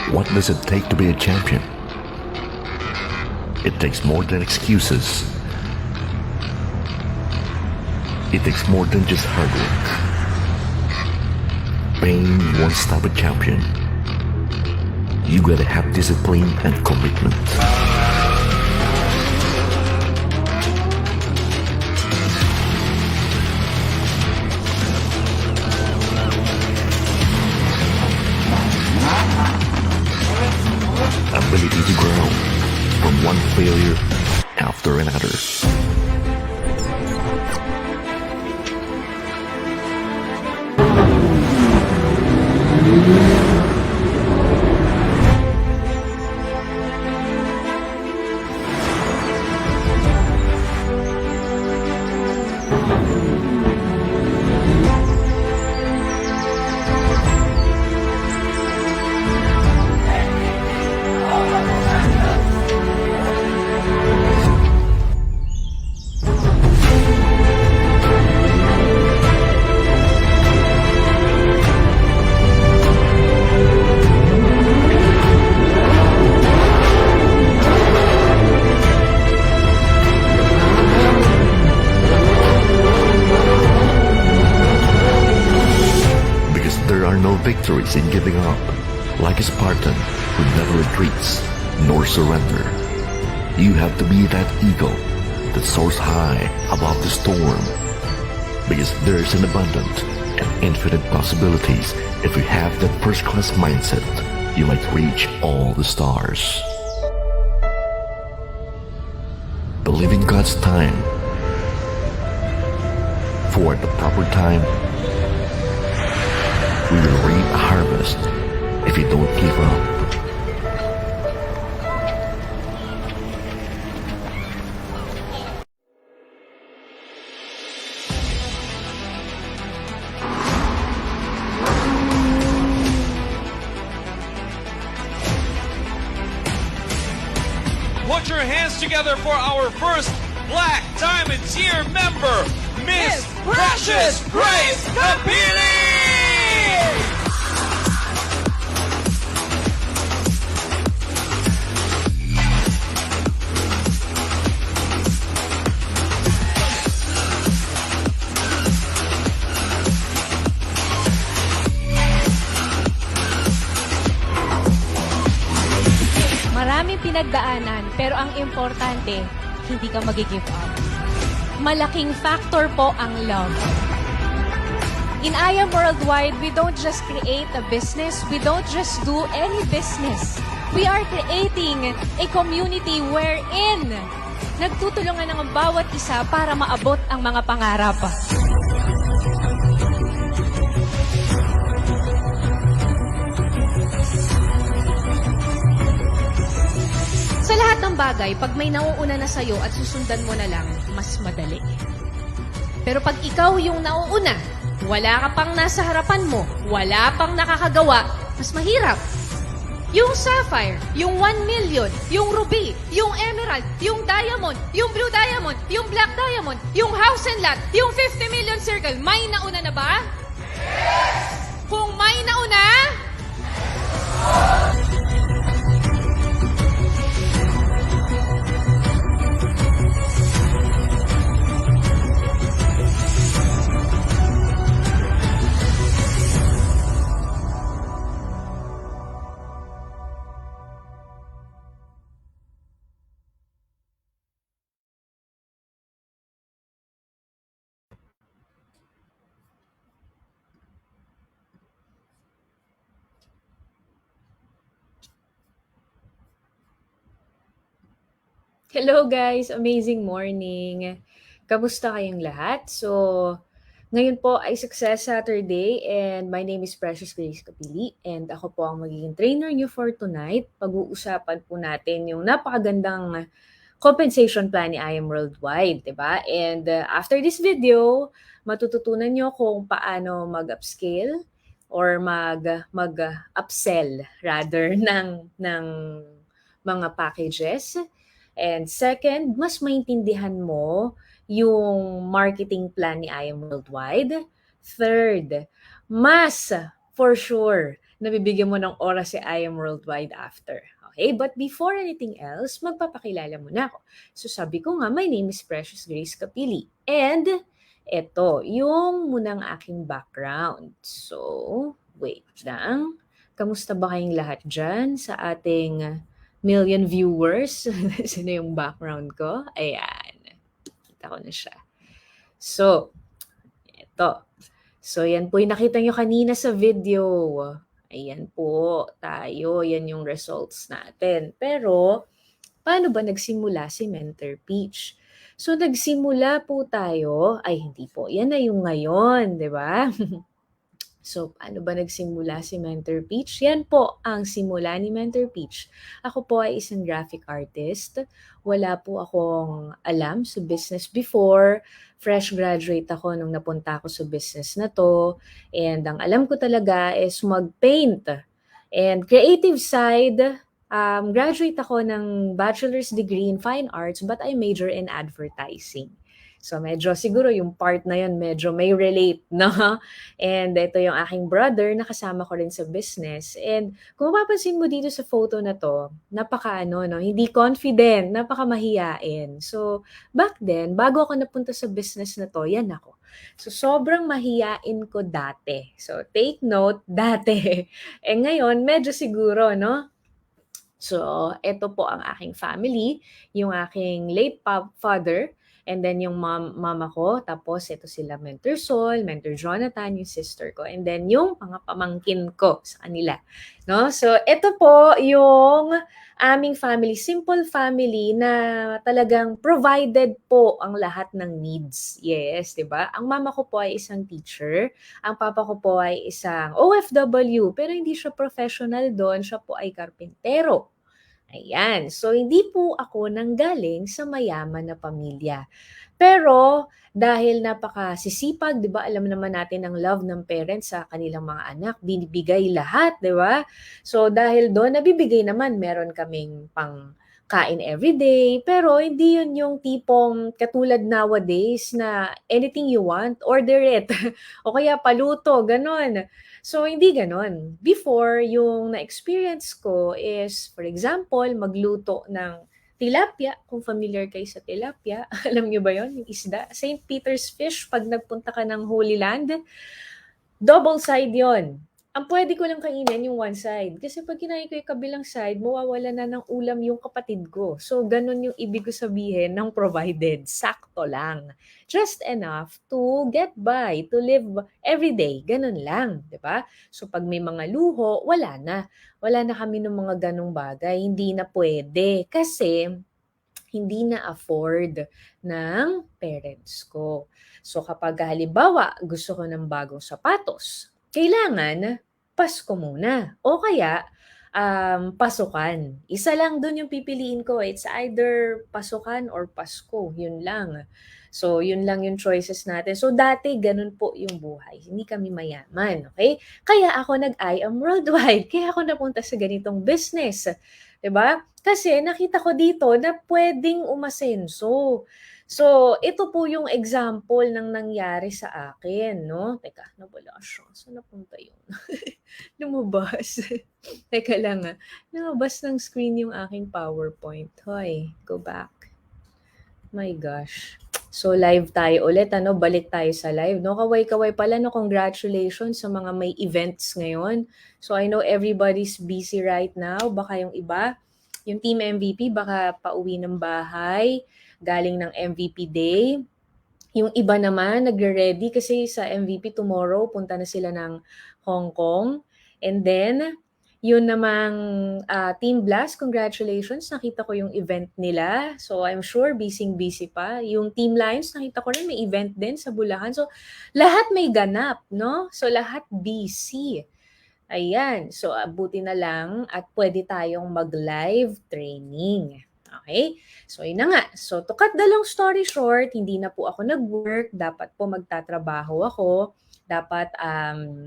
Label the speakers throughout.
Speaker 1: What does it take to be a champion? It takes more than excuses. It takes more than just hard work. Pain won't stop a champion. You gotta have discipline and commitment. Ability to grow from one failure after another. Victories in giving up, like a Spartan who never retreats nor surrender. You have to be that eagle that soars high above the storm, because there's an abundant and infinite possibilities. If you have that first-class mindset, you might reach all the stars. Believe in God's time. For at the proper time, we will reap a harvest if you don't give up.
Speaker 2: Put your hands together for our first Black Diamond Tier member, Miss Precious Grace Capili!
Speaker 3: Maraming pinagdaanan, pero ang importante, hindi ka mag-give up. Malaking factor po ang love. In I Am Worldwide, we don't just create a business, we don't just do any business. We are creating a community wherein nagtutulungan ang bawat isa para maabot ang mga pangarap. Sa lahat ng bagay, pag may nauuna na sa'yo at susundan mo na lang, mas madali. Pero pag ikaw yung nauuna, wala ka pang nasa harapan mo, wala pang nakakagawa, mas mahirap. Yung sapphire, yung 1 million, yung ruby, yung emerald, yung diamond, yung blue diamond, yung black diamond, yung house and lot, yung 50 million circle, may nauna na ba? Yes! Kung may nauna,
Speaker 4: Hello guys! Amazing morning! Kamusta kayong lahat? So, ngayon po ay Success Saturday and my name is Precious Grace Capili and ako po ang magiging trainer niyo for tonight. Pag-uusapan po natin yung napakagandang compensation plan ni I Am Worldwide, diba? And after this video, matututunan niyo kung paano mag-upscale or mag-upsell rather ng mga packages. And second, mas maintindihan mo yung marketing plan ni I Am Worldwide. Third, mas for sure nabibigyan mo ng oras si I Am Worldwide after. Okay? But before anything else, magpapakilala muna ako. So sabi ko nga, my name is Precious Grace Capili. And eto, yung munang aking background. So, wait lang. Kamusta ba kayong lahat dyan sa ating million viewers? Sino yung background ko? Ayan. Kita ko na siya. So, eto. So, yan po yung nakita nyo kanina sa video. Ayan po, tayo. Yan yung results natin. Pero, paano ba nagsimula si Mentor Peach? So, nagsimula po tayo, ay hindi po, yan na yung ngayon, di ba? So, paano ba nagsimula si Mentor Peach? Yan po ang simula ni Mentor Peach. Ako po ay isang graphic artist. Wala po akong alam sa business before. Fresh graduate ako nung napunta ako sa business na to. And ang alam ko talaga is mag-paint. And creative side, graduate ako ng bachelor's degree in fine arts but I major in advertising. So medyo siguro yung part na yun medyo may relate, no? And ito yung aking brother na kasama ko rin sa business. And kung mapapansin mo dito sa photo na to, hindi confident, napaka mahiyain. So back then, bago ako napunta sa business na to, yan ako. So sobrang mahiyain ko dati. So take note, dati. Ngayon, medyo siguro, no? So, ito po ang aking family, yung aking late father, and then yung mama ko, tapos ito sila Mentor Sol, Mentor Jonathan, yung sister ko, and then yung mga pamangkin ko sa kanila. No? So, ito po yung aming family, simple family na talagang provided po ang lahat ng needs. Yes, 'di ba? Ang mama ko po ay isang teacher, ang papa ko po ay isang OFW, pero hindi siya professional doon, siya po ay karpintero. Ayan. So, hindi po ako nanggaling sa mayaman na pamilya. Pero, dahil napakasisipag, di ba, alam naman natin ang love ng parents sa kanilang mga anak, binibigay lahat, di ba? So, dahil doon, nabibigay naman, meron kaming pang kain everyday, pero hindi yun yung tipong katulad nowadays na anything you want, order it. O kaya paluto, ganon. So, hindi ganon. Before, yung na-experience ko is, for example, magluto ng tilapia, kung familiar kayo sa tilapia. Alam nyo ba yon yung isda? St. Peter's fish, pag nagpunta ka ng Holy Land, double side yon. Ang pwede ko lang kainin yung one side. Kasi pag kinain ko yung kabilang side, mawawala na ng ulam yung kapatid ko. So, ganun yung ibig ko sabihin ng provided. Sakto lang. Just enough to get by, to live every day. Ganun lang, di ba? So, pag may mga luho, wala na. Wala na kami ng mga ganung bagay. Hindi na pwede. Kasi, hindi na afford ng parents ko. So, kapag halimbawa, gusto ko ng bagong sapatos, kailangan Pasko muna. O kaya, pasukan. Isa lang dun yung pipiliin ko. It's either pasukan or Pasko. Yun lang. So, yun lang yung choices natin. So, dati, ganun po yung buhay. Hindi kami mayaman. Okay? Kaya ako nag-I Am Worldwide. Kaya ako napunta sa ganitong business. 'Di ba? Kasi nakita ko dito na pwedeng umasenso. So, ito po yung example ng nangyari sa akin, no? Teka, nawala siya. Saan napunta yun? Lumabas. Teka lang lumabas ng screen yung aking PowerPoint. Hoy, go back. My gosh. So, live tayo ulit, Balik tayo sa live, no? Kaway-kaway pala, no? Congratulations sa mga may events ngayon. So, I know everybody's busy right now. Baka yung iba, yung Team MVP, baka pauwi ng bahay, galing ng MVP Day. Yung iba naman, nagre-ready kasi sa MVP tomorrow, punta na sila ng Hong Kong. And then, yun namang Team Blast, congratulations. Nakita ko yung event nila. So, I'm sure busy pa. Yung Team Lions, nakita ko rin may event din sa Bulacan. So, lahat may ganap, no? So, lahat busy. Ayan. So, buti na lang at pwede tayong mag-live training. Okay? So, yun na nga. So, to cut the long story short, hindi na po ako nag-work. Dapat po magtatrabaho ako. dapat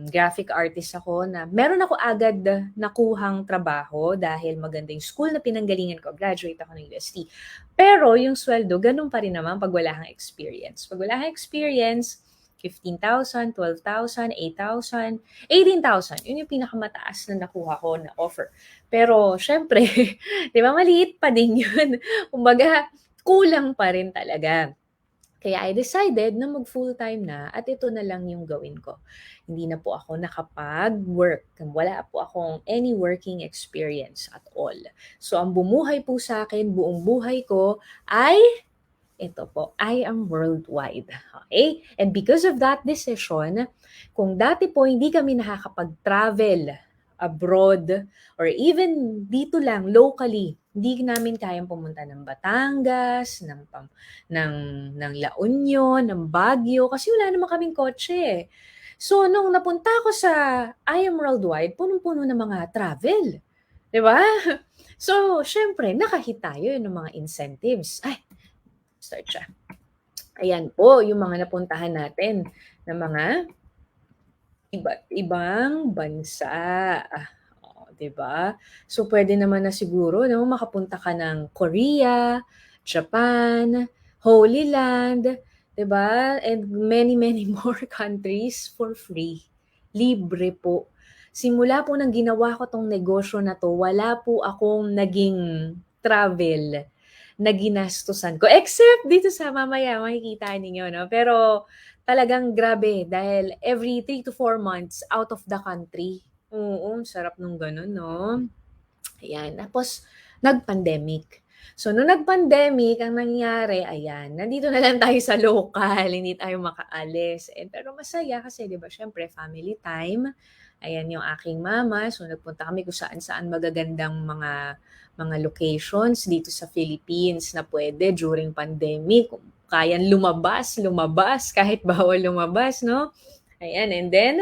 Speaker 4: graphic artist ako na meron ako agad nakuhang trabaho dahil maganda yung school na pinanggalingan ko. Graduate ako ng UST. Pero yung sweldo, ganun pa rin naman pag wala kang experience. Pag wala kang experience, 15,000, 12,000, 8,000, 18,000. Yun yung pinakamataas na nakuha ko na offer. Pero, syempre, di ba, maliit pa din yun. Kumbaga, kulang pa rin talaga. Kaya I decided na mag-full-time na at ito na lang yung gawin ko. Hindi na po ako nakapag-work. Wala po akong any working experience at all. So, ang bumuhay po sa akin, buong buhay ko ay ito po, I am worldwide. Okay? And because of that decision, kung dati po hindi kami nakakapag-travel abroad or even dito lang, locally, hindi namin kayang pumunta ng Batangas, ng La Union, ng Baguio, kasi wala naman kaming kotse. So, nung napunta ako sa I Am Worldwide, punong-puno ng mga travel. Diba? So, syempre, nakahit tayo ng mga incentives. Ay, start siya. Ayan po, yung mga napuntahan natin ng mga iba't ibang bansa. Diba? So, pwede naman na siguro no, makapunta ka ng Korea, Japan, Holy Land, diba? And many, many more countries for free. Libre po. Simula po nang ginawa ko tong negosyo na to, wala po akong naging travel na ginastusan ko. Except dito sa mamaya, makikita ninyo, no? Pero talagang grabe dahil every 3 to 4 months out of the country. Oo, sarap nung ganun, no? Ayan. Tapos, nag-pandemic. So, nung nag-pandemic, ang nangyari, ayan, nandito na lang tayo sa local, hindi tayo makaalis. Pero masaya kasi, di ba, syempre, family time. Ayan yung aking mama. So, nagpunta kami kung saan-saan magagandang mga locations dito sa Philippines na pwede during pandemic. Kung kayan lumabas, kahit bawal lumabas, no? Ayan, and then,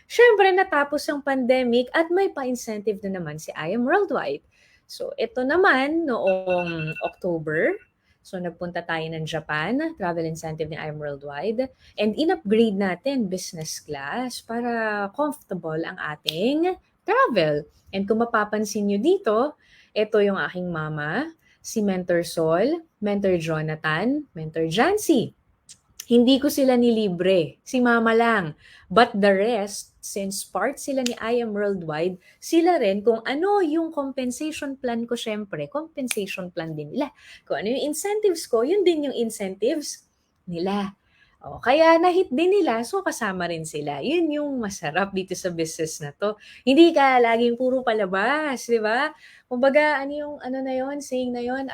Speaker 4: syempre, natapos ang pandemic at may pa-incentive na naman si I Am Worldwide. So, ito naman noong October. So, nagpunta tayo ng Japan, travel incentive ni I Am Worldwide. And in-upgrade natin business class para comfortable ang ating travel. And kung mapapansin nyo dito, ito yung aking mama, si Mentor Sol, Mentor Jonathan, Mentor Jancy. Hindi ko sila nilibre. Si mama lang. But the rest, since part sila ni I Am Worldwide, sila rin kung ano yung compensation plan ko, syempre, compensation plan din nila. Kung ano yung incentives ko, yun din yung incentives nila. Kaya nahit din nila, so kasama rin sila. Yun yung masarap dito sa business na to. Hindi ka laging puro palabas, di ba? Kumbaga, saying na yun,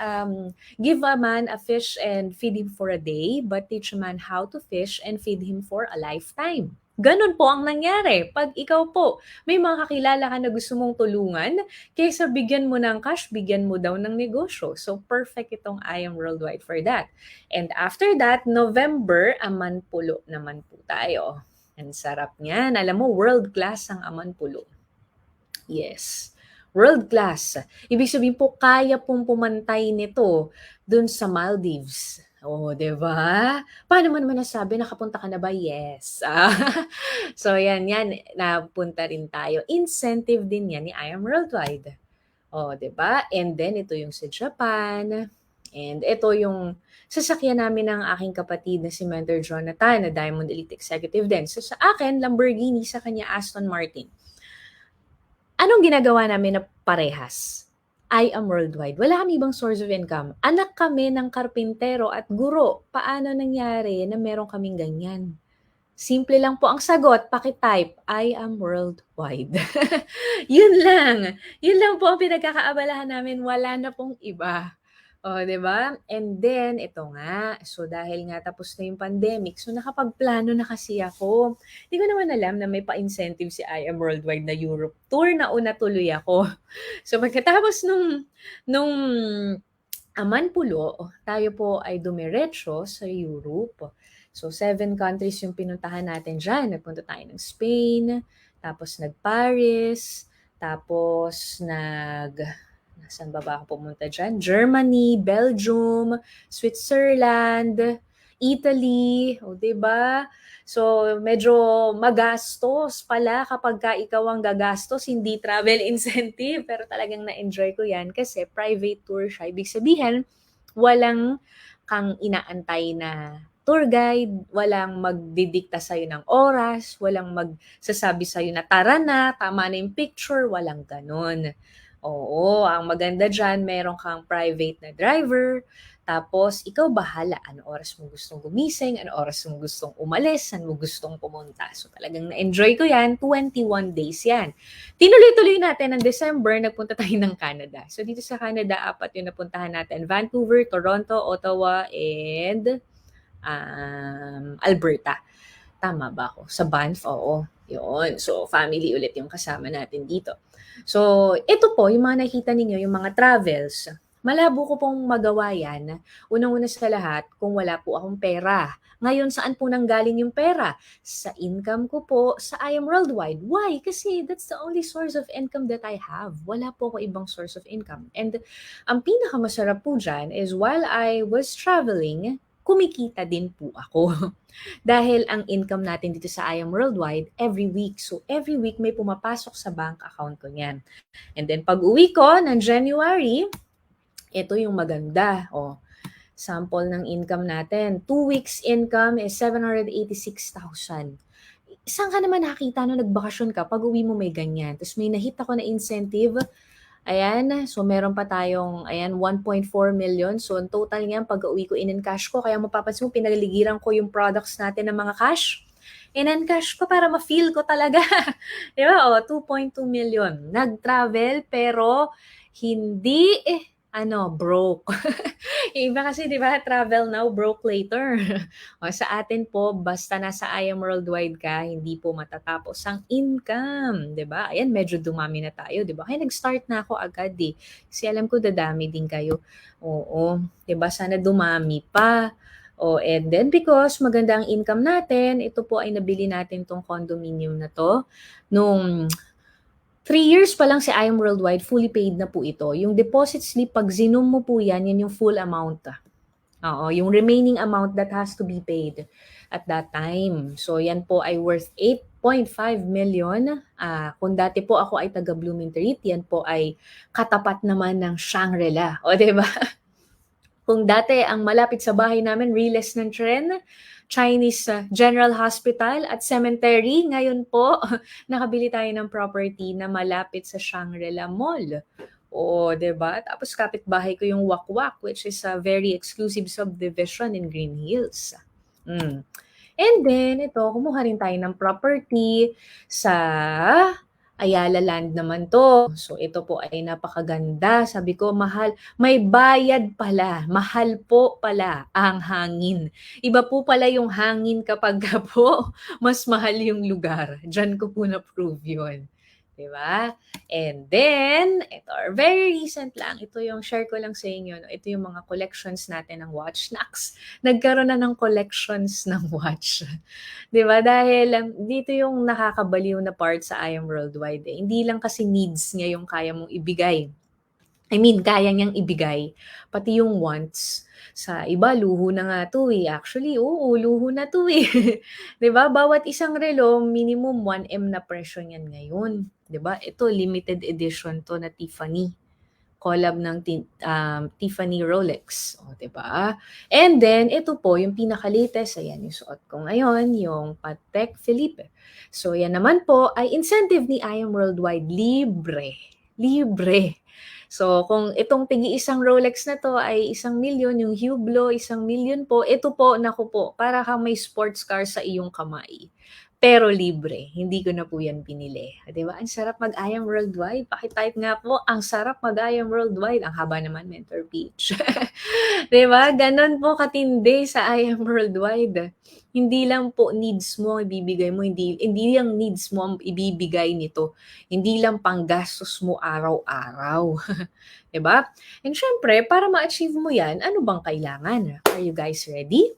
Speaker 4: give a man a fish and feed him for a day, but teach a man how to fish and feed him for a lifetime. Ganon po ang nangyari. Pag ikaw po, may mga kakilala ka na gusto mong tulungan, kaysa bigyan mo ng cash, bigyan mo daw ng negosyo. So, perfect itong I Am Worldwide for that. And after that, November, Amanpulo naman po tayo. Ang sarap niyan. Alam mo, world class ang Amanpulo. Yes. World class. Ibig sabihin po, kaya pong pumantay nito dun sa Maldives. Di ba? Paano mo naman nasabi, nakapunta ka na ba? Yes. So, yan, napunta rin tayo. Incentive din yan ni I Am Worldwide. Di ba? And then, ito yung sa Japan. And ito yung sasakyan namin ng aking kapatid na si Mentor Jonathan, na Diamond Elite Executive din. So, sa akin, Lamborghini, sa kanya Aston Martin. Anong ginagawa namin na parehas? I Am Worldwide. Wala kami ibang source of income. Anak kami ng karpintero at guro. Paano nangyari na meron kaming ganyan? Simple lang po ang sagot. Paki-type, I Am Worldwide. Yun lang. Yun lang po ang pinagkakaabalahan namin. Wala na pong iba. Diba? And then, ito nga. So, dahil nga tapos na yung pandemic, so nakapagplano na kasi ako. Hindi ko naman alam na may pa-incentive si I Am Worldwide na Europe tour na una tuloy ako. So, pagkatapos nung Amanpulo, tayo po ay dumiretso sa Europe. So, 7 countries yung pinuntahan natin dyan. Nagpunta tayo ng Spain, tapos nag-Paris, tapos saan ba ako pumunta dyan? Germany, Belgium, Switzerland, Italy, o 'di ba? So, medyo magastos pala kapag ka ikaw ang gagastos, hindi travel incentive. Pero talagang na-enjoy ko 'yan kasi private tour siya. Ibig sabihin, walang kang inaantay na tour guide, walang magdidikta sa'yo ng oras, walang magsasabi sa'yo na, "Tara na, tama na yung picture," walang gano'n. Oo, ang maganda diyan meron kang private na driver, tapos ikaw bahala ano oras mo gustong gumising, ano oras mo gustong umalis, saan mo gustong pumunta. So talagang na-enjoy ko 'yan, 21 days 'yan. Tinuloy-tuloy natin ng December, nagpunta tayo ng Canada. So dito sa Canada, 4 yung napuntahan natin, Vancouver, Toronto, Ottawa, and Alberta. Tama ba ako? Sa Banff, oo. Yun. So, family ulit yung kasama natin dito. So, ito po, yung mga nakita ninyo, yung mga travels, malabo ko pong magawa yan. Unang-una sa lahat, kung wala po akong pera. Ngayon, saan po nanggaling yung pera? Sa income ko po sa I Am Worldwide. Why? Kasi that's the only source of income that I have. Wala po ako ibang source of income. And ang pinakamasarap po dyan is while I was traveling, kumikita din po ako. Dahil ang income natin dito sa I Am Worldwide, every week. So, every week may pumapasok sa bank account ko niyan. And then, pag uwi ko ng January, ito yung maganda. Sample ng income natin. 2 weeks income is 786,000. Saan ka naman nakita no nagbakasyon ka? Pag uwi mo may ganyan. Tapos may nahit ako na incentive. Ayan, so meron pa tayong 1.4 million. So ang total niyan pag-uwi ko in-encash ko, kaya mapapansin mo pinaligiran ko yung products natin ng mga cash. In-encash ko para ma-feel ko talaga. Di ba? 2.2 million. Nag-travel pero hindi broke. Yung iba kasi, di ba, travel now, broke later. Sa atin po, basta nasa I Am Worldwide ka, hindi po matatapos ang income, di ba? Ayan, medyo dumami na tayo, di ba? Kaya nag-start na ako agad eh. Kasi alam ko dadami din kayo. Oo, di ba? Sana dumami pa. And then because maganda ang income natin, ito po ay nabili natin tong condominium na to nung 3 years pa lang si I Am Worldwide, fully paid na po ito. Yung deposit slip, pag zinum mo po yan yung full amount. Yung remaining amount that has to be paid at that time. So yan po ay worth 8.5 million. Kung dati po ako ay taga Bloomington, yan po ay katapat naman ng Shangri-La. O, diba? Kung dati ang malapit sa bahay namin, Riles ng Tren, Chinese General Hospital at Cemetery. Ngayon po, nakabili tayo ng property na malapit sa Shangri-La Mall. O, diba? Tapos kapitbahay ko yung Wakwak, which is a very exclusive subdivision in Green Hills. And then, ito, kumuha rin tayo ng property sa Ayala Land naman to. So, ito po ay napakaganda. Sabi ko, mahal. May bayad pala. Mahal po pala ang hangin. Iba po pala yung hangin kapag po mas mahal yung lugar. Diyan ko po na-prove yun. Diba? And then, ito, very recent lang. Ito yung share ko lang sa inyo. No? Ito yung mga collections natin ng watch. Snacks. Nagkaroon na ng collections ng watch. Diba? Dahil dito yung nakakabaliw na part sa I Am Worldwide. Hindi lang kasi needs niya yung kaya mong ibigay. Kaya niyang ibigay. Pati yung wants. Sa iba, luho na nga to eh. Actually, oo, luho na to eh. Diba? Bawat isang relo, minimum 1M na presyo niyan ngayon. Diba? Ito, limited edition to na Tiffany. Collab ng Tiffany Rolex. Diba? And then, ito po, yung pinaka-latest, ayan, yung suot ko ngayon, yung Patek Philippe. So, yan naman po, ay incentive ni I Am Worldwide. Libre. So, kung itong tigi-isang Rolex na to ay 1 million, yung Hublot 1 million po, ito po, naku po, para kang may sports car sa iyong kamay. Pero libre. Hindi ko na po yan pinili. Diba? Ang sarap mag-I Am Worldwide. Pakitype nga po, ang sarap mag-I Am Worldwide. Ang haba naman, Mentor Peach. Diba? Ganon po katindi sa I Am Worldwide. Hindi lang po needs mo ang ibibigay mo. Hindi lang needs mo ang ibibigay nito. Hindi lang panggastos mo araw-araw. Diba? And syempre, para ma-achieve mo yan, ano bang kailangan? Are you guys ready?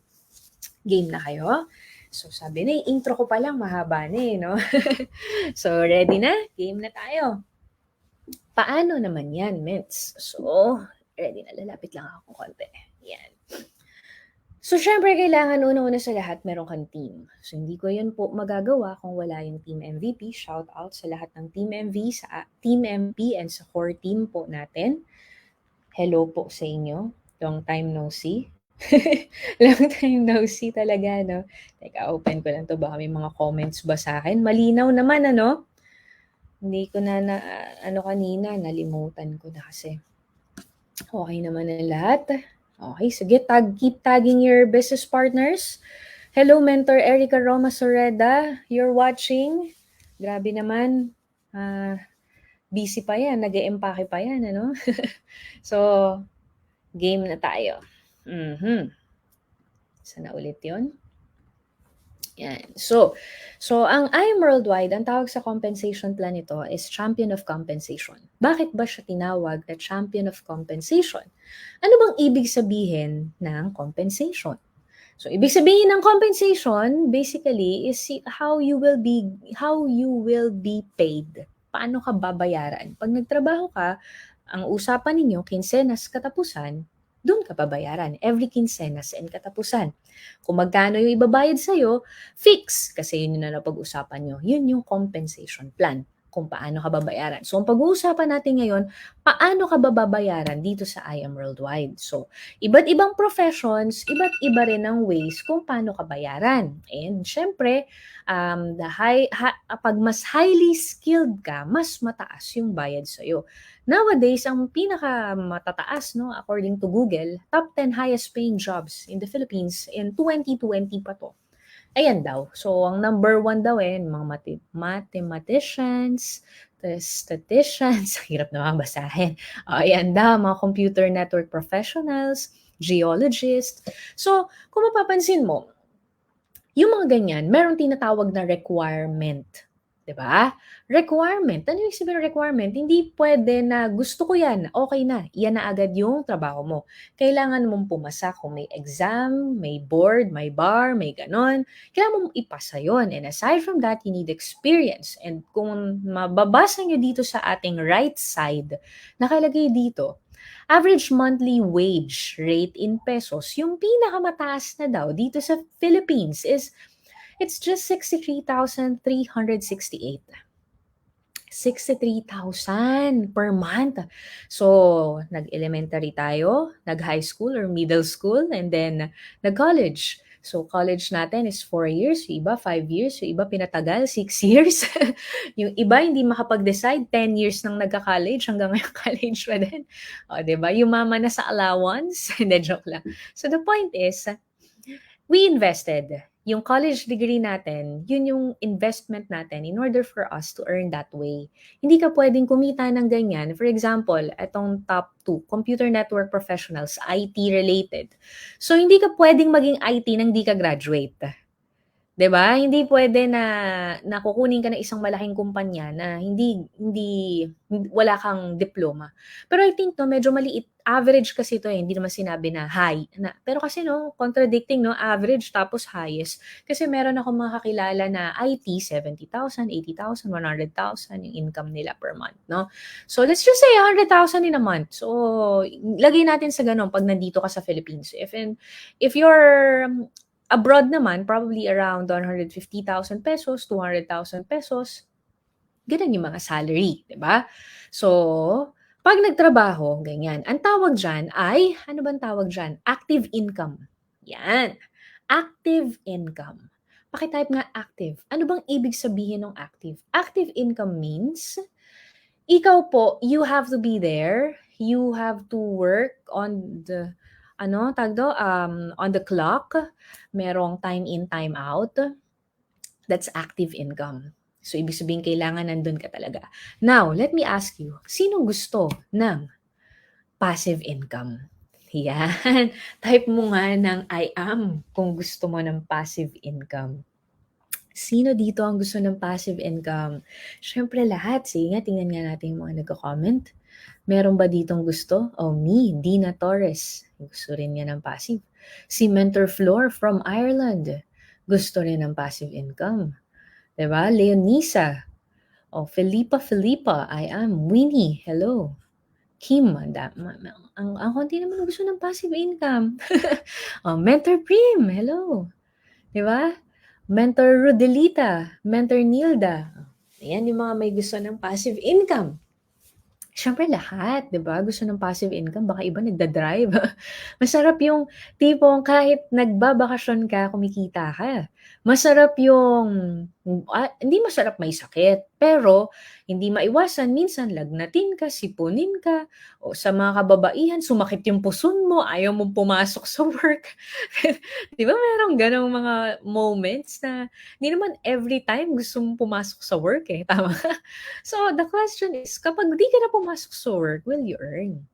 Speaker 4: Game na kayo? So, sabi na, intro ko pa lang, mahaba na no? So, ready na? Game na tayo. Paano naman yan, Mets? So, ready na. Lalapit lang ako konti. Yan. So, syempre kailangan unang-una sa lahat meron kang team. So, hindi ko yun po magagawa kung wala yung Team MVP. Shout out sa lahat ng Team MV, sa Team MP, and sa core team po natin. Hello po sa inyo. Long time no see. Long time no see talaga, no? Teka, open ko lang to. Baka may mga comments ba sa akin? Malinaw naman, ano? Hindi ko na, ano kanina, nalimutan ko na kasi. Okay naman ang lahat. Okay, sige, keep tagging your business partners. Hello, Mentor Erica Roma Soreda. You're watching. Grabe naman. Busy pa yan. Nag-e-empake pa yan, ano? So, game na tayo. Sana ulit yun. Yan. So ang IM Worldwide, ang tawag sa compensation plan nito is Champion of Compensation. Bakit ba siya tinawag na Champion of Compensation? Ano bang ibig sabihin ng compensation? So, ibig sabihin ng compensation, basically, is how you will be paid. Paano ka babayaran? Pag nagtrabaho ka, ang usapan ninyo, kinsenas katapusan, doon ka babayaran. Every kinsenas and katapusan. Kung magkano yung ibabayad sa'yo, fix. Kasi yun yung na napag-usapan nyo. Yun yung compensation plan. Kung paano ka babayaran. So, ang pag-uusapan natin ngayon, paano ka babayaran dito sa IM Worldwide. So, iba't ibang professions, iba't iba rin ang ways kung paano ka bayaran. And syempre, pag mas highly skilled ka, mas mataas yung bayad sa'yo. Nowadays, ang pinaka-matataas, no, according to Google, top 10 highest paying jobs in the Philippines in 2020 pa to. Ayan daw. So, ang number 1 daw mga mathematicians, statisticians, hirap na basahin. Ayan daw, mga computer network professionals, geologists. So, kung mapapansin mo, yung mga ganyan, meron tinatawag na requirement. Diba? Requirement. Ano yung sabihin ng requirement? Hindi pwede na gusto ko yan, okay na. Yan na agad yung trabaho mo. Kailangan mong pumasa kung may exam, may board, may bar, may ganon. Kailangan mong ipasa yun. And aside from that, you need experience. And kung mababasa nyo dito sa ating right side, nakalagay dito, average monthly wage rate in pesos, yung pinakamataas na daw dito sa Philippines is it's just 63,368. 63,000 per month. So, nag-elementary tayo, nag-high school or middle school, and then nag-college. So, college natin is 4 years, yung iba 5 years, yung iba pinatagal 6 years. Yung iba hindi makapag-decide, 10 years nang nagka-college, hanggang ngayon college pa din. O, diba? Yung mama na sa allowance, hindi, joke lang. So, the point is, we invested. Yung college degree natin, yun yung investment natin in order for us to earn that way. Hindi ka pwedeng kumita ng ganyan. For example, itong top 2, computer network professionals, IT related. So, hindi ka pwedeng maging IT nang di ka graduate. 'Di ba? Hindi pwede na kukunin ka ng isang malaking kumpanya na hindi wala kang diploma. Pero I think medyo maliit, average kasi ito hindi naman sinabi na high na. Pero kasi contradicting average tapos highest. Kasi meron akong mga kakilala na IT 70,000, 80,000, 100,000 yung income nila per month, no? So let's just say 100,000 in a month. So lagay natin sa ganun pag nandito ka sa Philippines. If you're abroad naman, probably around 150,000 pesos, 200,000 pesos. Ganun yung mga salary, di ba? So, pag nagtrabaho, ganyan. Ang tawag dyan ay, ano bang tawag dyan? Active income. Yan. Active income. Pakitype nga active. Ano bang ibig sabihin ng active? Active income means, ikaw po, you have to be there. You have to work on the on the clock, merong time in, time out. That's active income. So, ibig sabihin, kailangan nandun ka talaga. Now, let me ask you, sinong gusto ng passive income? Yan. Type mo nga ng I am kung gusto mo ng passive income. Sino dito ang gusto ng passive income? Siyempre lahat. Sige nga, tingnan nga natin yung mga nagko-comment. Meron ba ditong gusto? Oh, me, Dina Torres. Gusto rin niya ng passive. Si Mentor Floor from Ireland. Gusto rin ng passive income. Diba? Leonisa. Oh, Felipa. I am. Winnie. Hello. Kim, ang konti naman gusto ng passive income. Mentor Prim, hello. Di ba? Mentor Rodelita, Mentor Nilda. Ayan yung mga may gusto ng passive income. Siyempre lahat, 'di ba? Gusto ng passive income, baka iba nagda-drive. Masarap yung tipong kahit nagbabakasyon ka, kumikita ka. Masarap yung hindi masarap may sakit, pero hindi maiwasan minsan lagnatin ka, sipunin ka, o sa mga kababaihan sumakit yung puson mo, ayaw mong pumasok sa work. 'Di ba merong gano'ng mga moments na hindi naman every time gusto mong pumasok sa work, eh, tama? So, the question is, kapag di ka na pumasok sa work, will you earn?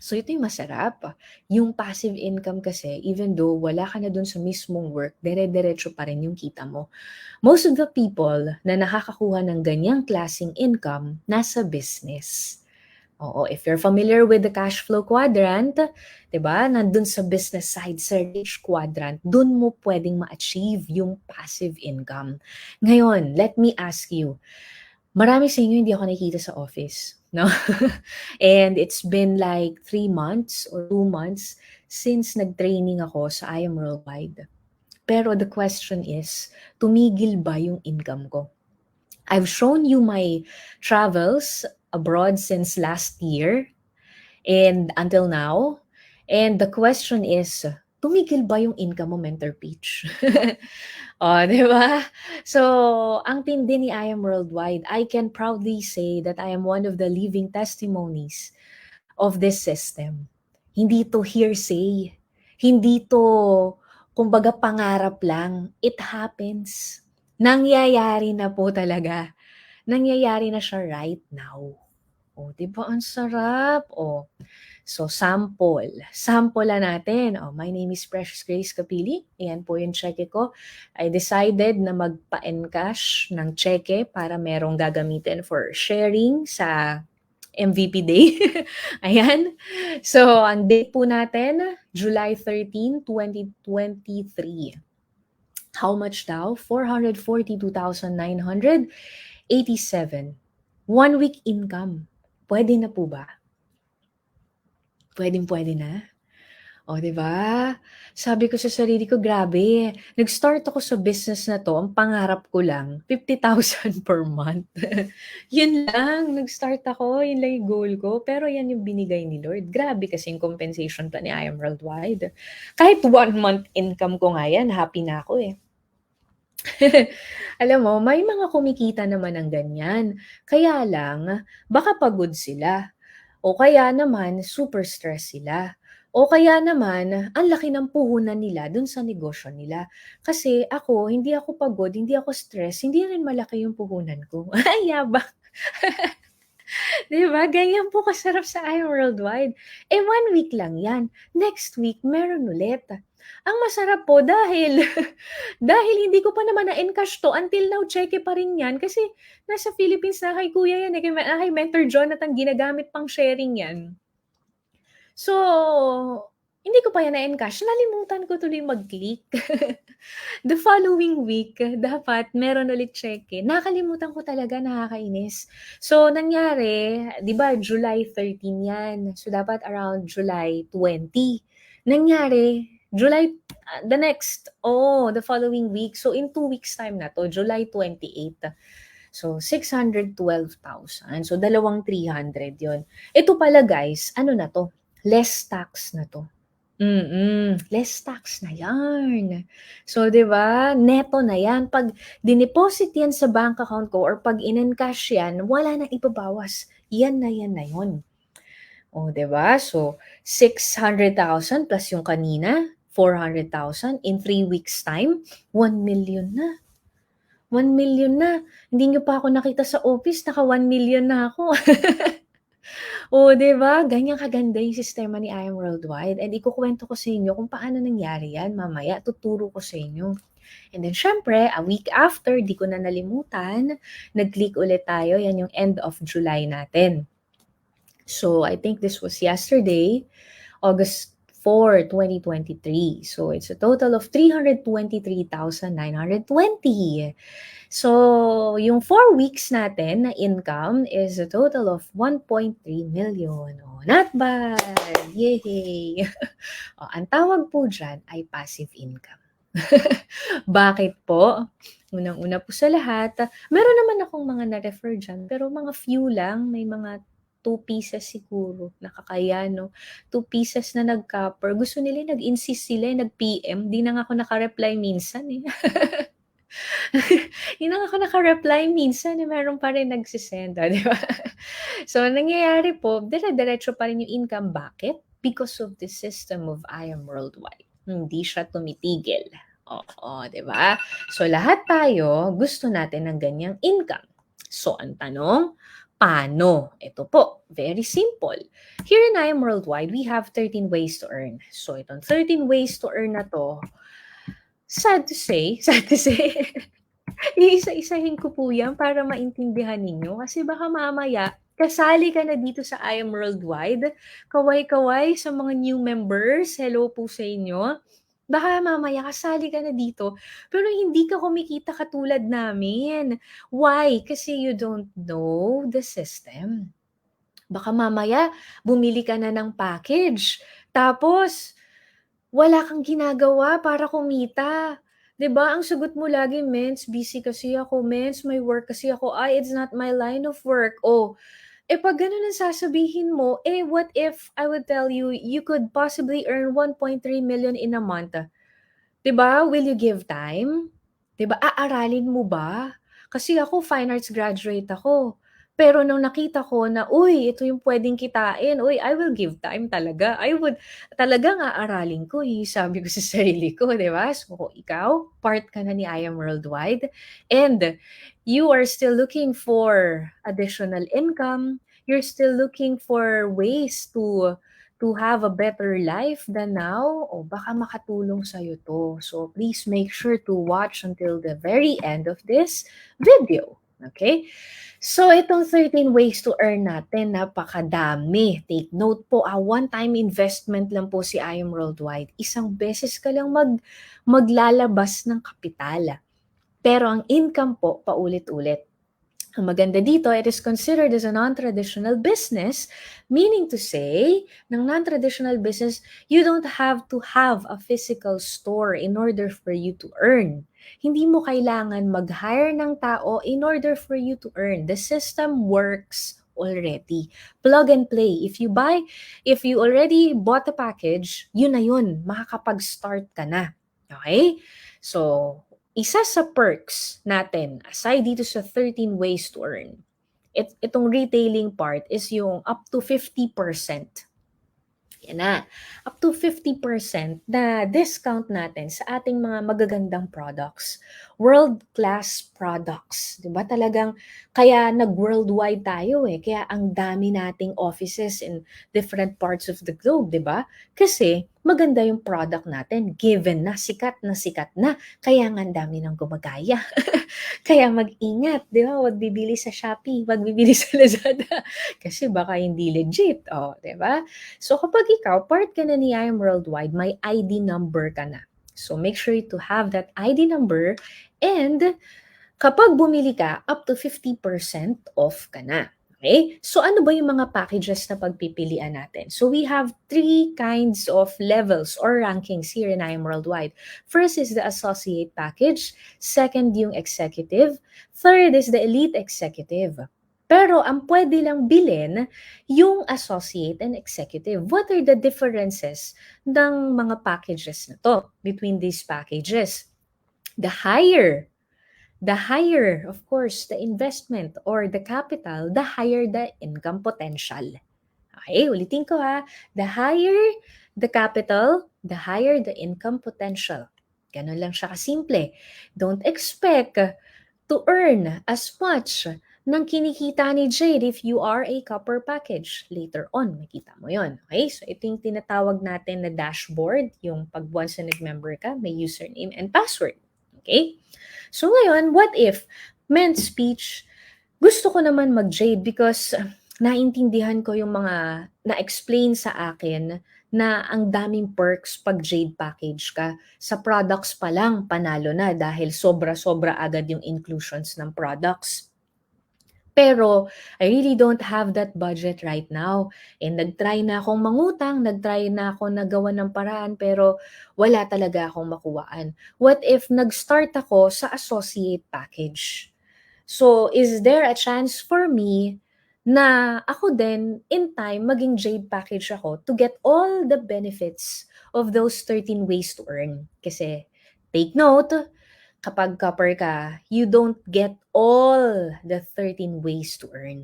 Speaker 4: So, ito yung masarap. Yung passive income kasi, even though wala ka na dun sa mismong work, dire-diretso pa rin yung kita mo. Most of the people na nakakakuha ng ganyang klaseng income, nasa business. Oo, if you're familiar with the cash flow quadrant, 'di ba? Nandun sa business side, sa rich quadrant, dun mo pwedeng ma-achieve yung passive income. Ngayon, let me ask you, marami sa inyo hindi ako nakikita sa office, no? And it's been like 3 months or 2 months since nag-training ako sa I Am Worldwide. Pero the question is, tumigil ba yung income ko? I've shown you my travels abroad since last year and until now. And the question is, tumigil ba yung income mo, Mentor Peach? Di ba? So, ang tindi ni I Am Worldwide, I can proudly say that I am one of the living testimonies of this system. Hindi to hearsay. Hindi to, kumbaga, pangarap lang. It happens. Nangyayari na po talaga. Nangyayari na siya right now. Di ba? Ang sarap. So, sample. Sample na natin. My name is Precious Grace Kapili. Ayan po yung cheque ko. I decided na magpa-encash ng cheque para merong gagamitin for sharing sa MVP Day. Ayan. So, ang date po natin, July 13, 2023. How much daw? 442,987. 1 week income. Pwede na po ba? Pwede na? Di ba? Sabi ko sa sarili ko, grabe. Nag-start ako sa business na to, ang pangarap ko lang, 50,000 per month. Yun lang, nag-start ako, yun lang yung goal ko. Pero yan yung binigay ni Lord. Grabe kasi yung compensation plan ni I Am Worldwide. Kahit 1 month income ko nga yan, happy na ako eh. Alam mo, may mga kumikita naman ng ganyan. Kaya lang, baka pagod sila. O kaya naman, super stress sila. O kaya naman, ang laki ng puhunan nila dun sa negosyo nila. Kasi ako, hindi ako pagod, hindi ako stress, hindi rin malaki yung puhunan ko. Ay, yabang. Diba? Ganyan po kasarap sa I Am Worldwide. 1 week lang yan. Next week, meron ulit. Ang masarap po dahil dahil hindi ko pa naman na-encash to until now, cheque pa rin yan kasi nasa Philippines na kay kuya yan, kay Mentor Jonathan, ginagamit pang sharing yan. So, hindi ko pa yan na-encash. Nalimutan ko tuloy mag-click. The following week, dapat meron ulit cheque. Nakalimutan ko talaga, nakakainis. So, nangyari, di ba, July 13 yan. So, dapat around July 20. Nangyari, July, the following week. So, in 2 weeks time na to, July 28. So, 612,000. So, 2,300 yun. Ito pala guys, ano na to? Less tax na to. Less tax na yan. So, di ba? Neto na yan. Pag dineposit yan sa bank account ko or pag in-encash yan, wala nang ibabawas. Yan na yun. Di ba? So, 600,000 plus yung kanina, 400,000 in 3 weeks time, 1 million na. 1 million na. Hindi nyo pa ako nakita sa office, naka 1 million na ako. Di ba? Ganyan kaganda yung sistema ni I Am Worldwide. And ikukwento ko sa inyo kung paano nangyari yan. Mamaya, tuturo ko sa inyo. And then, syempre, a week after, di ko na nalimutan, nag-click ulit tayo. Yan yung end of July natin. So, I think this was yesterday, August 4, 2023. So, it's a total of 323,920. So, yung 4 weeks natin na income is a total of 1.3 million. Oh, not bad! Yay! Oh, ang tawag po dyan ay passive income. Bakit po? Unang-una po sa lahat, meron naman akong mga na-refer dyan, pero mga few lang, may mga 2 pieces siguro, nakakaya, no? 2 pieces na nag-copper. Gusto nila, nag-insist sila, nag-PM. Di na nga ako naka-reply minsan eh. Hindi na nga ako naka-reply minsan eh, meron pa rin nagsisend, di ba? So, nangyayari po, dire-diretso pa rin yung income. Bakit? Because of the system of I Am Worldwide. Hindi siya tumitigil. Oo, di ba? So, lahat tayo gusto natin ng ganyang income. So, ang tanong, paano? Ito po, very simple. Here in I Am Worldwide, we have 13 ways to earn. So, itong 13 ways to earn na to, sad to say, iisa-isahin ko po yan para maintindihan ninyo. Kasi baka mamaya, kasali ka na dito sa I Am Worldwide. Kaway-kaway sa mga new members. Hello po sa inyo. Baka mamaya kasali ka na dito, pero hindi ka kumikita katulad namin. Why? Kasi you don't know the system. Baka mamaya, bumili ka na ng package. Tapos, wala kang ginagawa para kumita. 'Di ba? Ang sagot mo lagi, "Mens, busy kasi ako. Mens, may work kasi ako. Ay, it's not my line of work." Oh, pag ganun ang sasabihin mo, what if I would tell you, you could possibly earn 1.3 million in a month? 'Di ba? Will you give time? 'Di ba? Aaralin mo ba? Kasi ako, fine arts graduate ako. Pero nung nakita ko na, uy, ito yung pwedeng kitain, uy, I will give time talaga. I would, talagang aaralin ko, sabi ko sa sarili ko, di ba? So, ikaw, part ka na ni I Am Worldwide, and you are still looking for additional income, you're still looking for ways to have a better life than now, o baka makatulong sa'yo to. So, please make sure to watch until the very end of this video. Okay? So, itong 13 ways to earn natin, napakadami. Take note po, one-time investment lang po si I Am Worldwide. Isang beses ka lang maglalabas ng kapital. Pero ang income po, paulit-ulit. Ang maganda dito, it is considered as a non-traditional business, meaning to say, ng non-traditional business, you don't have to have a physical store in order for you to earn. Hindi mo kailangan mag-hire ng tao in order for you to earn. The system works already. Plug and play. If you already bought a package, yun na yun. Makakapag-start ka na. Okay? So, isa sa perks natin, aside dito sa 13 ways to earn, itong retailing part is yung up to 50%. Yan na. Up to 50% na discount natin sa ating mga magagandang products. World-class products. Diba? Talagang, kaya nag-worldwide tayo eh. Kaya ang dami nating offices in different parts of the globe, diba? Kasi, maganda yung product natin. Given na, sikat na. Kaya nga ang dami nang gumagaya. Kaya mag-ingat, di ba? Huwag bibili sa Shopee, huwag bibili sa Lazada. Kasi baka hindi legit, di ba? So kapag ikaw, part ka na ni I Am Worldwide, may ID number ka na. So make sure to have that ID number, and kapag bumili ka, up to 50% off ka na. Okay? So ano ba yung mga packages na pagpipilian natin? So we have 3 kinds of levels or rankings here in I Am Worldwide. First is the associate package. Second, yung executive. Third is the elite executive. Pero ang pwede lang bilhin yung associate and executive. What are the differences ng mga packages na to between these packages? The higher, of course, the investment or the capital, the higher the income potential. Okay, ulitin ko ha. The higher the capital, the higher the income potential. Ganun lang siya kasimple. Don't expect to earn as much ng kinikita ni Jade if you are a copper package. Later on, makita mo yon. Okay, so ito yung tinatawag natin na dashboard. Yung pag once na nag-member ka, may username and password. Okay? So ngayon, what if, men's speech, gusto ko naman mag-Jade because naintindihan ko yung mga na-explain sa akin na ang daming perks pag Jade package ka. Sa products pa lang, panalo na dahil sobra-sobra agad yung inclusions ng products. Pero I really don't have that budget right now. And nag-try na akong mangutang, nag-try na ako na gawa ng paraan, pero wala talaga akong makuhaan. What if nag-start ako sa associate package? So, is there a chance for me na ako din, in time, maging Jade package ako to get all the benefits of those 13 ways to earn? Kasi, take note, kapag copper ka, you don't get all the 13 ways to earn.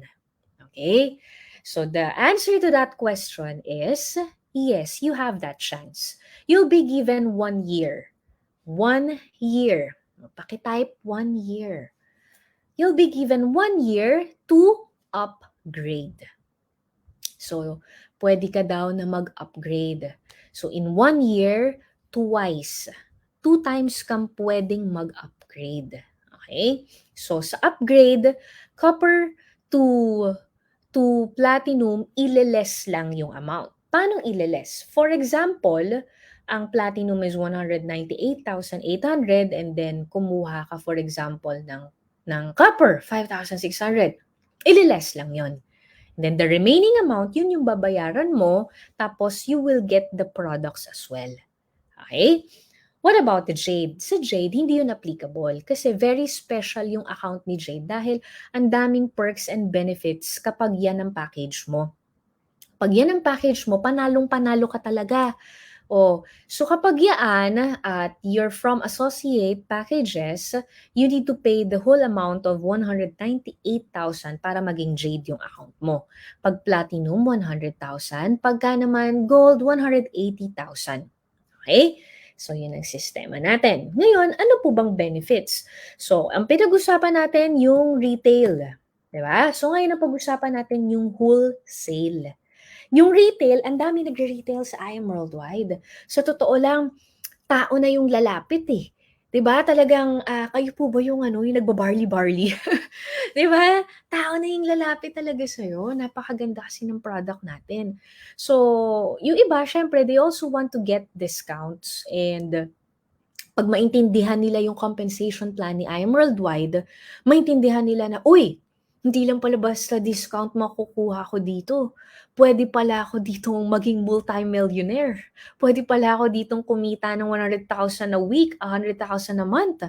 Speaker 4: Okay? So the answer to that question is, yes, you have that chance. You'll be given 1 year. 1 year. Pakitype 1 year. You'll be given 1 year to upgrade. So, pwede ka daw na mag-upgrade. So, in 1 year, twice. 2 times kang pwedeng mag-upgrade. Okay? So, sa upgrade, copper to platinum, ileless lang yung amount. Paano ileless? For example, ang platinum is 198,800 and then kumuha ka, for example, ng copper, 5,600. Ileless lang yon. Then the remaining amount, yun yung babayaran mo, tapos you will get the products as well. Okay? What about the Jade? Sa Jade, hindi yun applicable kasi very special yung account ni Jade dahil ang daming perks and benefits kapag yan ang package mo. Pag yan ang package mo, panalong-panalo ka talaga. So kapag yan at you're from associate packages, you need to pay the whole amount of 198,000 para maging Jade yung account mo. Pag platinum, 100,000. Pagka naman gold, 180,000. Okay? So, yun ang sistema natin. Ngayon, ano po bang benefits? So, ang pinag-usapan natin yung retail. Diba? So, ngayon ang pag-usapan natin yung wholesale. Yung retail, ang dami nagre-retail sa IM Worldwide. Sa totoo lang, tao na yung lalapit eh. 'Di ba? Talagang kayo po ba yung yung nagba-barley-barley? 'Di ba? Tao na yung lalapit talaga sa napakaganda kasi ng product natin. So, yung iba syempre they also want to get discounts and pag maintindihan nila yung compensation plan ni IM Worldwide, maintindihan nila na, uy, hindi lang pala basta discount makukuha ko dito. Pwede pala ako ditong maging multi-millionaire. Pwede pala ako ditong kumita ng 100,000 a week, 100,000 a month.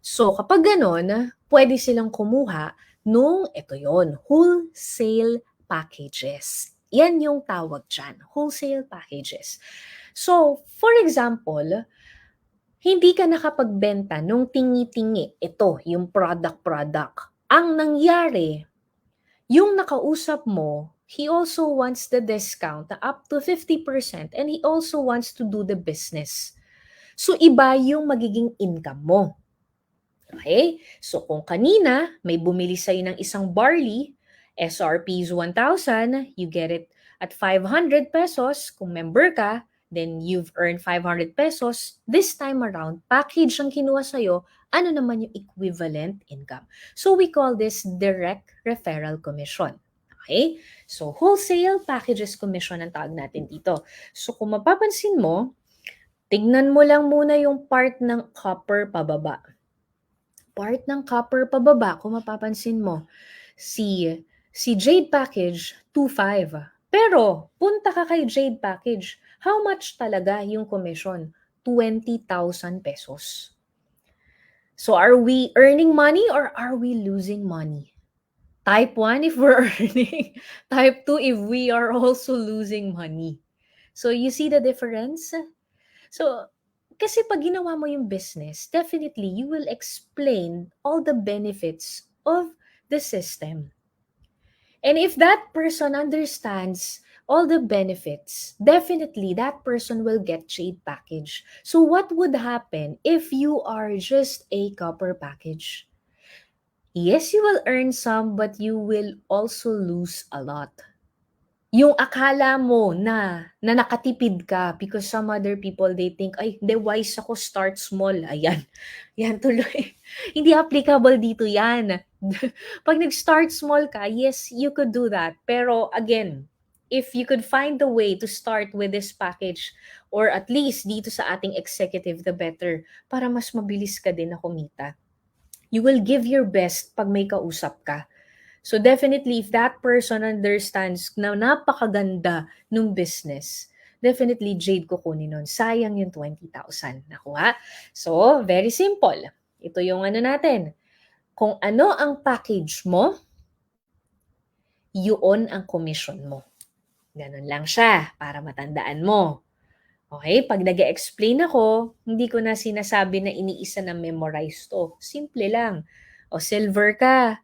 Speaker 4: So, kapag ganon, pwede silang kumuha nung, ito yon, wholesale packages. Yan yung tawag dyan, wholesale packages. So, for example, hindi ka nakapagbenta nung tingi-tingi. Ito, yung product. Ang nangyari, yung nakausap mo, he also wants the discount na up to 50% and he also wants to do the business. So, iba yung magiging income mo. Okay? So, kung kanina may bumili sa'yo ng isang barley, SRP is 1,000, you get it at 500 pesos. Kung member ka, then you've earned 500 pesos. This time around, package ang kinuha sa'yo, ano naman yung equivalent income? So, we call this direct referral commission. Okay? So, wholesale packages commission ang tawag natin dito. So, kung mapapansin mo, tignan mo lang muna yung part ng copper pababa. Part ng copper pababa, kung mapapansin mo, si Jade package, 2,500. Pero, punta ka kay Jade package, how much talaga yung commission? 20,000 pesos. So, are we earning money or are we losing money? Type 1 if we're earning. Type 2 if we are also losing money. So, you see the difference? So, kasi pag ginawa mo yung business, definitely you will explain all the benefits of the system. And if that person understands all the benefits, definitely that person will get Jade package. So what would happen if you are just a copper package? Yes, you will earn some, but you will also lose a lot. Yung akala mo na nakatipid ka because some other people, they think, ay, hindi, wise ako, start small. Ayan. Yan tuloy. Hindi applicable dito yan. Pag nag-start small ka, yes, you could do that. Pero again, if you could find the way to start with this package or at least dito sa ating executive, the better para mas mabilis ka din na kumita. You will give your best pag may kausap ka. So definitely, if that person understands na napakaganda ng business, definitely Jade kukunin nun. Sayang yung 20,000. Nakuha? So, very simple. Ito yung ano natin. Kung ano ang package mo, yun ang commission mo. Ganun lang siya para matandaan mo. Okay? Pag nag-explain ako, hindi ko na sinasabi na iniisa na memorize to. Simple lang. O silver ka.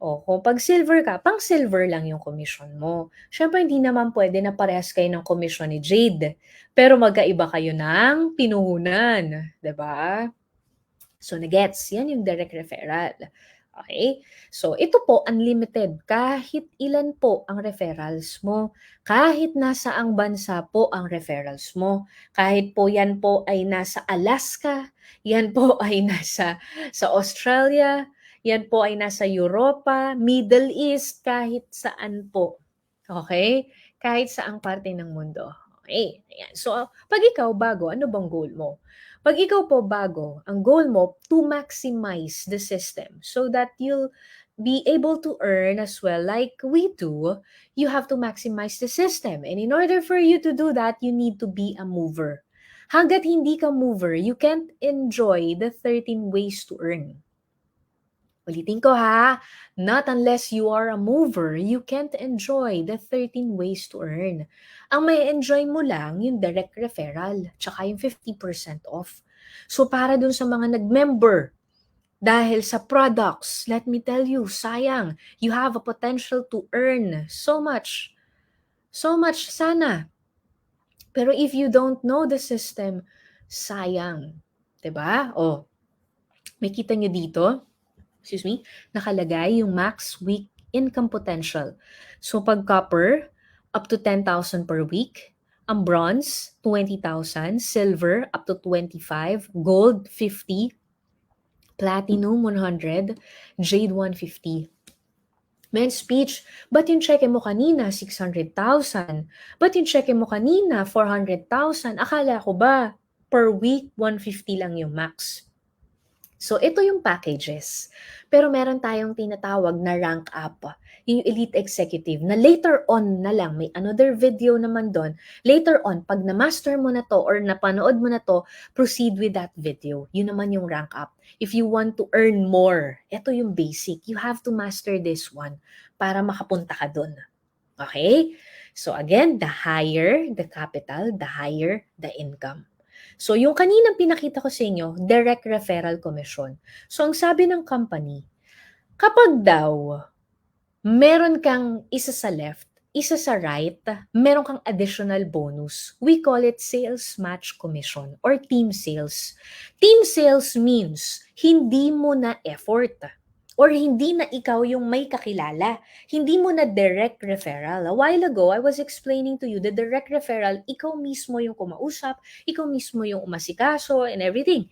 Speaker 4: O kung pag silver ka, pang silver lang yung commission mo. Siyempre, hindi naman pwede na parehas kayo ng commission ni Jade. Pero magkaiba kayo ng pinuhunan. 'Di ba? So, nagets. Yan yung direct referral. Okay? So, ito po, unlimited. Kahit ilan po ang referrals mo. Kahit nasa ang bansa po ang referrals mo. Kahit po yan po ay nasa Alaska. Yan po ay nasa sa Australia. Yan po ay nasa Europa, Middle East, kahit saan po. Okay? Kahit saang parte ng mundo. Okay? Ayan. So, pag ikaw bago, ano bang goal mo? Pag ikaw po bago, ang goal mo to maximize the system so that you'll be able to earn as well like we do, you have to maximize the system. And in order for you to do that, you need to be a mover. Hanggat hindi ka mover, you can't enjoy the 13 ways to earn. Ulitin ko ha, not unless you are a mover, you can't enjoy the 13 ways to earn. Ang may enjoy mo lang yung direct referral, tsaka yung 50% off. So para dun sa mga nag-member, dahil sa products, let me tell you, sayang, you have a potential to earn so much. So much sana. Pero if you don't know the system, sayang. 'Di ba? Oh, may kita nyo dito? Nakalagay yung max week income potential. So pag copper, up to 10,000 per week. Ang bronze, 20,000. Silver, up to 25. Gold, 50. Platinum, 100. Jade, 150. Men's speech, ba't yung cheque mo kanina, 600,000? Ba't yung cheque mo kanina, 400,000? Akala ko ba, per week, 150 lang yung max? So, ito yung packages. Pero meron tayong tinatawag na rank up, yung elite executive, na later on na lang, may another video naman doon. Later on, pag na-master mo na to or napanood mo na to, proceed with that video. Yun naman yung rank up. If you want to earn more, ito yung basic. You have to master this one para makapunta ka doon. Okay? So again, the higher the capital, the higher the income. So, yung kaninang pinakita ko sa inyo, direct referral commission. So, ang sabi ng company, kapag daw meron kang isa sa left, isa sa right, meron kang additional bonus. We call it sales match commission or team sales. Team sales means hindi mo na effort or hindi na ikaw yung may kakilala. Hindi mo na direct referral. A while ago, I was explaining to you the direct referral, ikaw mismo yung kumausap, ikaw mismo yung umasikaso and everything.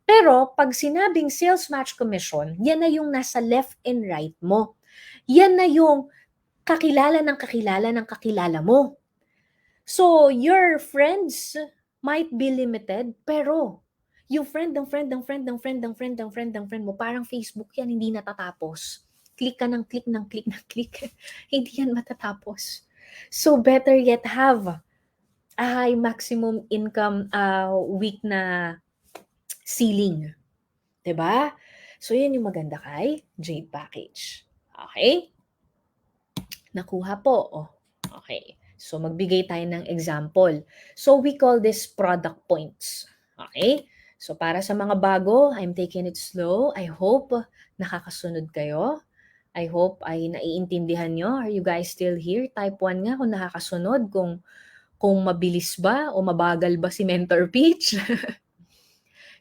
Speaker 4: Pero pag sinabing sales match commission, yan na yung nasa left and right mo. Yan na yung kakilala ng kakilala ng kakilala mo. So, your friends might be limited, pero yung friend mo, parang Facebook yan, hindi natatapos. Click ka ng click ng click ng click. Hindi yan matatapos. So, better yet have a high maximum income week na ceiling. 'Di ba? So, yan yung maganda kay Jade Package. Okay? Nakuha po. Oh. Okay. So, magbigay tayo ng example. So, we call this product points. Okay? So, para sa mga bago, I'm taking it slow. I hope nakakasunod kayo. I hope ay naiintindihan nyo. Are you guys still here? Type 1 nga kung nakakasunod, kung mabilis ba o mabagal ba si Mentor Peach.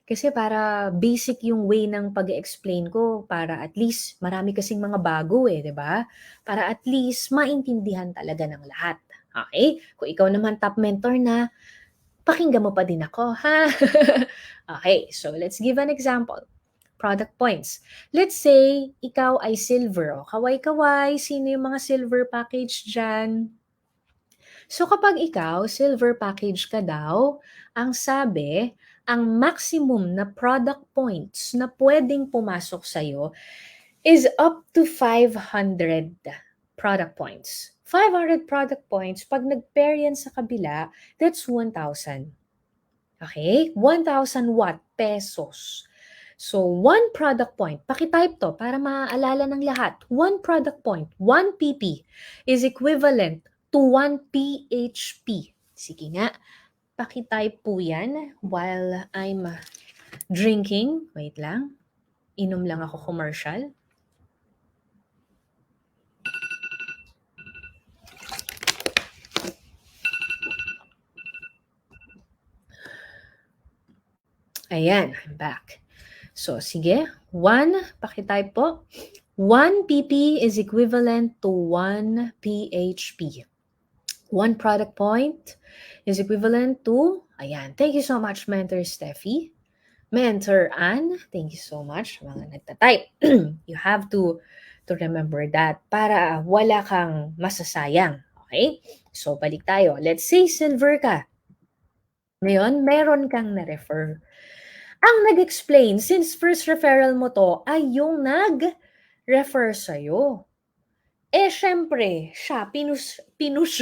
Speaker 4: Kasi para basic yung way ng pag-explain ko, para at least marami kasing mga bago di ba? Para at least maintindihan talaga ng lahat. Okay? Kung ikaw naman top mentor na, pakinggan mo pa din ako, ha? Okay, so let's give an example. Product points. Let's say, ikaw ay silver. O, kaway-kaway, sino yung mga silver package dyan? So kapag ikaw, silver package ka daw, ang sabi, ang maximum na product points na pwedeng pumasok sa'yo is up to 500 product points. 500 product points, pag nag-pair yan sa kabila, that's 1,000. Okay? 1,000 what? Pesos. So, one product point, pakitype to para maaalala ng lahat. One product point, 1 PP is equivalent to 1 PHP. Sige nga, pakitype po yan while I'm drinking. Wait lang. Inom lang ako commercial. Ayan, I'm back. So, sige. 1, pakitype po. 1 PP is equivalent to 1 PHP. 1 product point is equivalent to, ayan, thank you so much, Mentor Steffi. Mentor Ann, thank you so much, mga nagtatype. You have to remember that para wala kang masasayang. Okay? So, balik tayo. Let's say silver ka. Ngayon, meron kang na-refer. Ang nag-explain, since first referral mo to, ay yung nag-refer sa'yo. Syempre, siya, pinush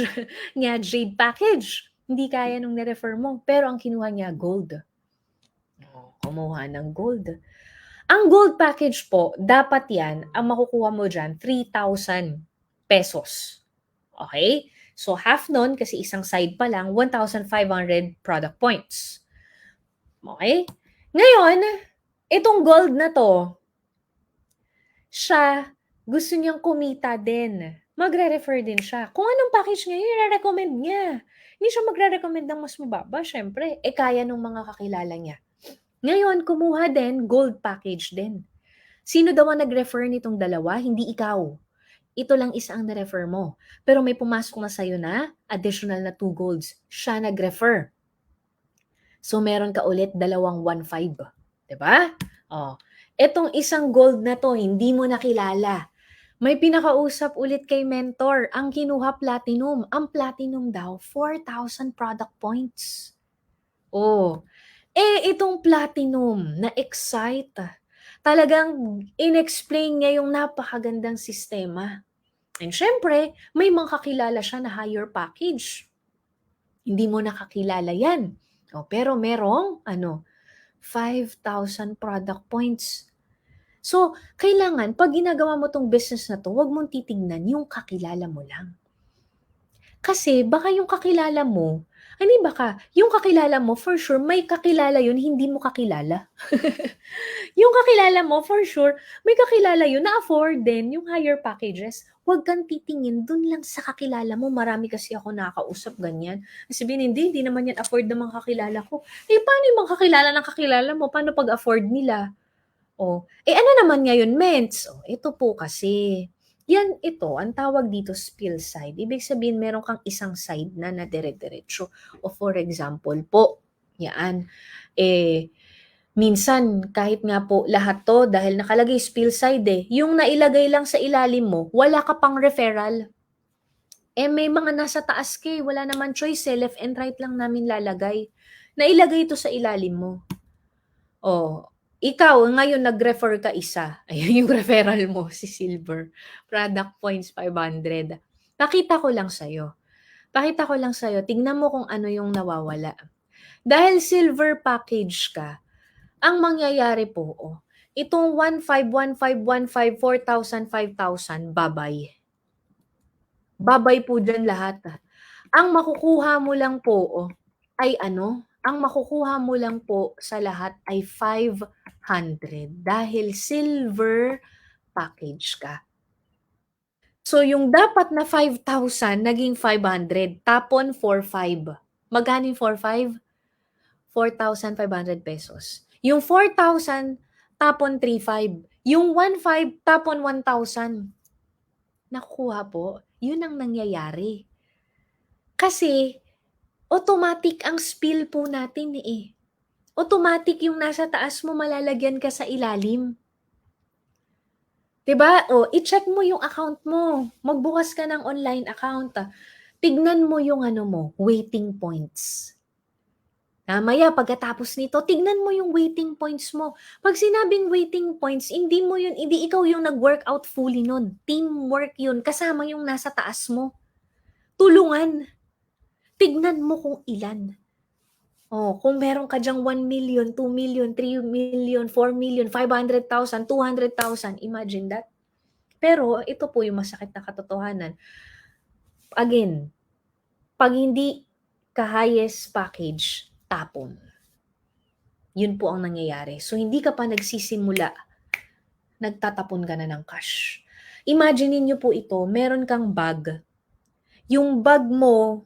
Speaker 4: niya jade package. Hindi kaya nung na-refer mo. Pero ang kinuha niya, gold. Kumuha ng gold. Ang gold package po, dapat yan, ang makukuha mo dyan, 3,000 pesos. Okay? So, half nun, kasi isang side pa lang, 1,500 product points. Okay? Ngayon, itong gold na to, siya, gusto niyang kumita din. Magre-refer din siya. Kung anong package ngayon, i-recommend niya. Hindi siya magre-recommend ng mas mababa, syempre. Kaya nung mga kakilala niya. Ngayon, kumuha din, gold package din. Sino daw ang nag-refer nitong dalawa? Hindi ikaw. Ito lang isa ang na-refer mo. Pero may pumasok na sa'yo na additional na 2 golds. Siya nag-refer. So, meron ka ulit 215. Diba? Etong isang gold na to, hindi mo nakilala. May pinakausap ulit kay mentor. Ang kinuha platinum. Ang platinum daw, 4,000 product points. Itong platinum na excite, talagang inexplain niya yung napakagandang sistema. And syempre, may mga kakilala siya na higher package. Hindi mo nakakilala yan. Pero merong 5,000 product points. So, kailangan, pag ginagawa mo tong business na to, huwag mong titignan yung kakilala mo lang. Kasi baka yung kakilala mo, yung kakilala mo, for sure, may kakilala yun, hindi mo kakilala. Yung kakilala mo, for sure, may kakilala yun, na-afford din yung higher packages. Huwag kang titingin dun lang sa kakilala mo. Marami kasi ako nakakausap ganyan. Sabihin, hindi naman yan afford ng mga kakilala ko. Paano yung mga kakilala ng kakilala mo? Paano pag-afford nila? Ano naman ngayon, Ments? Ito po kasi. Ito, ang tawag dito spill side. Ibig sabihin, meron kang isang side na dire-diretso. For example po, minsan, kahit nga po lahat to, dahil nakalagay spill side yung nailagay lang sa ilalim mo, wala ka pang referral. May mga nasa taas wala naman choice left and right lang namin lalagay. Nailagay ito sa ilalim mo. Ikaw, ngayon nag-refer ka isa. Ayun yung referral mo, si Silver. Product points 500. Pakita ko lang sa'yo. Tingnan mo kung ano yung nawawala. Dahil Silver package ka, ang mangyayari po, itong 1,515,15, 4,000, 5,000, babay. Babay po dyan lahat. Ang makukuha mo lang po, ang makukuha mo lang po sa lahat ay 500 dahil silver package ka. So, yung dapat na 5,000 naging 500, tapon 4,500. Magkano yung 4,500? 4,500 pesos. Yung 4,000 tapon 3,500. Yung 1,500 tapon 1,000. Nakukuha po, yun ang nangyayari. Kasi, automatic ang spill po natin Automatic yung nasa taas mo, malalagyan ka sa ilalim. Diba? I-check mo yung account mo. Magbukas ka ng online account. tignan mo yung waiting points. Mamaya pagkatapos nito, tignan mo yung waiting points mo. Pag sinabing waiting points, hindi ikaw yung nag-workout fully nun. Teamwork yun, kasama yung nasa taas mo. Tulungan. Tignan mo kung ilan. Kung meron ka dyang 1 million, 2 million, 3 million, 4 million, 500,000, 200,000, imagine that. Pero ito po yung masakit na katotohanan. Again, pag hindi ka highest package, tapon. Yun po ang nangyayari. So, hindi ka pa nagsisimula, nagtatapon ka na ng cash. Imagine niyo po ito, meron kang bag. Yung bag mo,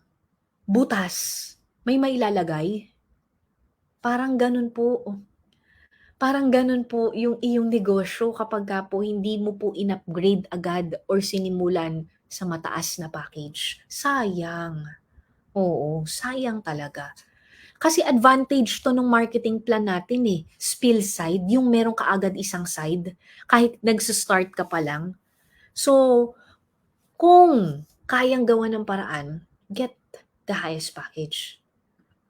Speaker 4: butas, may mailalagay. Parang ganun po. Parang ganun po yung iyong negosyo kapag ka po hindi mo po in-upgrade agad or sinimulan sa mataas na package. Sayang. Oo, sayang talaga. Kasi advantage to ng marketing plan natin Spill side, yung meron ka agad isang side, kahit nagsa-start ka pa lang. So, kung kayang gawa ng paraan, get the highest package.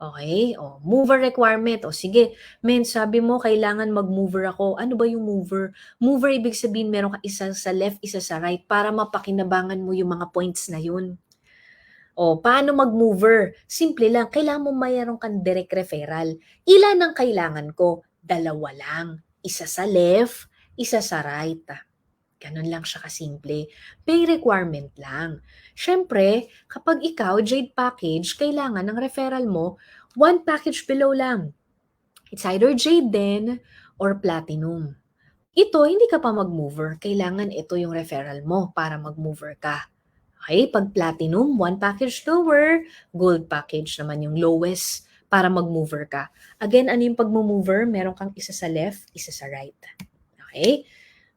Speaker 4: Okay? Mover requirement. Sige, sabi mo kailangan mag-mover ako. Ano ba yung mover? Mover, ibig sabihin meron ka isa sa left, isa sa right para mapakinabangan mo yung mga points na yun. Paano mag-mover? Simple lang, kailangan mo mayroon kang direct referral. Ilan ang kailangan ko? 2 lang. Isa sa left, isa sa right. Ganun lang siya kasimple. Pay requirement lang. Siyempre, kapag ikaw, Jade package, kailangan ng referral mo, 1 package below lang. It's either Jade din or Platinum. Ito, hindi ka pa mag-mover. Kailangan ito yung referral mo para mag-mover ka. Okay, pag Platinum, 1 package lower, Gold package naman yung lowest para mag-mover ka. Again, ano yung pag-mover? Meron kang isa sa left, isa sa right. Okay?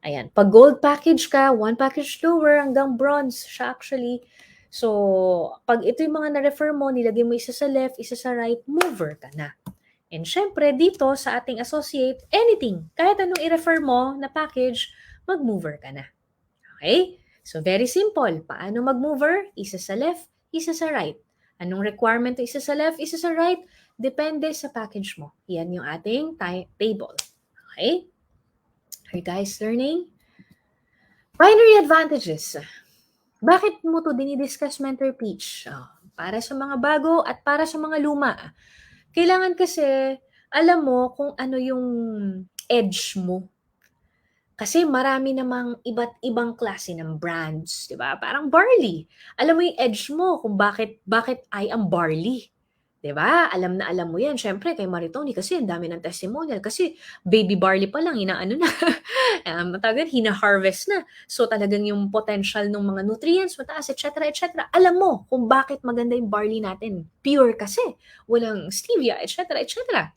Speaker 4: Ayan. Pag Gold package ka, 1 package lower hanggang Bronze siya actually. So, pag ito yung mga na-refer mo, nilagay mo isa sa left, isa sa right, mover ka na. And syempre, dito sa ating associate, anything, kahit anong i-refer mo na package, mag-mover ka na. Okay? So, very simple. Paano mag-mover? Isa sa left, isa sa right. Anong requirement to isa sa left, isa sa right? Depende sa package mo. Yan yung ating table. Okay? Are you guys learning? Binary advantages. Bakit mo to dinidiscuss mentor pitch? Para sa mga bago at para sa mga luma. Kailangan kasi alam mo kung ano yung edge mo. Kasi marami namang iba't ibang klase ng brands, 'di ba? Parang barley. Alam mo yung edge mo kung bakit I am barley. 'Di ba? Alam na alam mo 'yan. Syempre kay Maritoni kasi ang dami ng testimonial kasi baby barley pa lang inaano na. Hina-harvest na. So talagang yung potential ng mga nutrients mataas, etc., etc. Alam mo kung bakit maganda yung barley natin. Pure kasi. Walang stevia, etc., etc.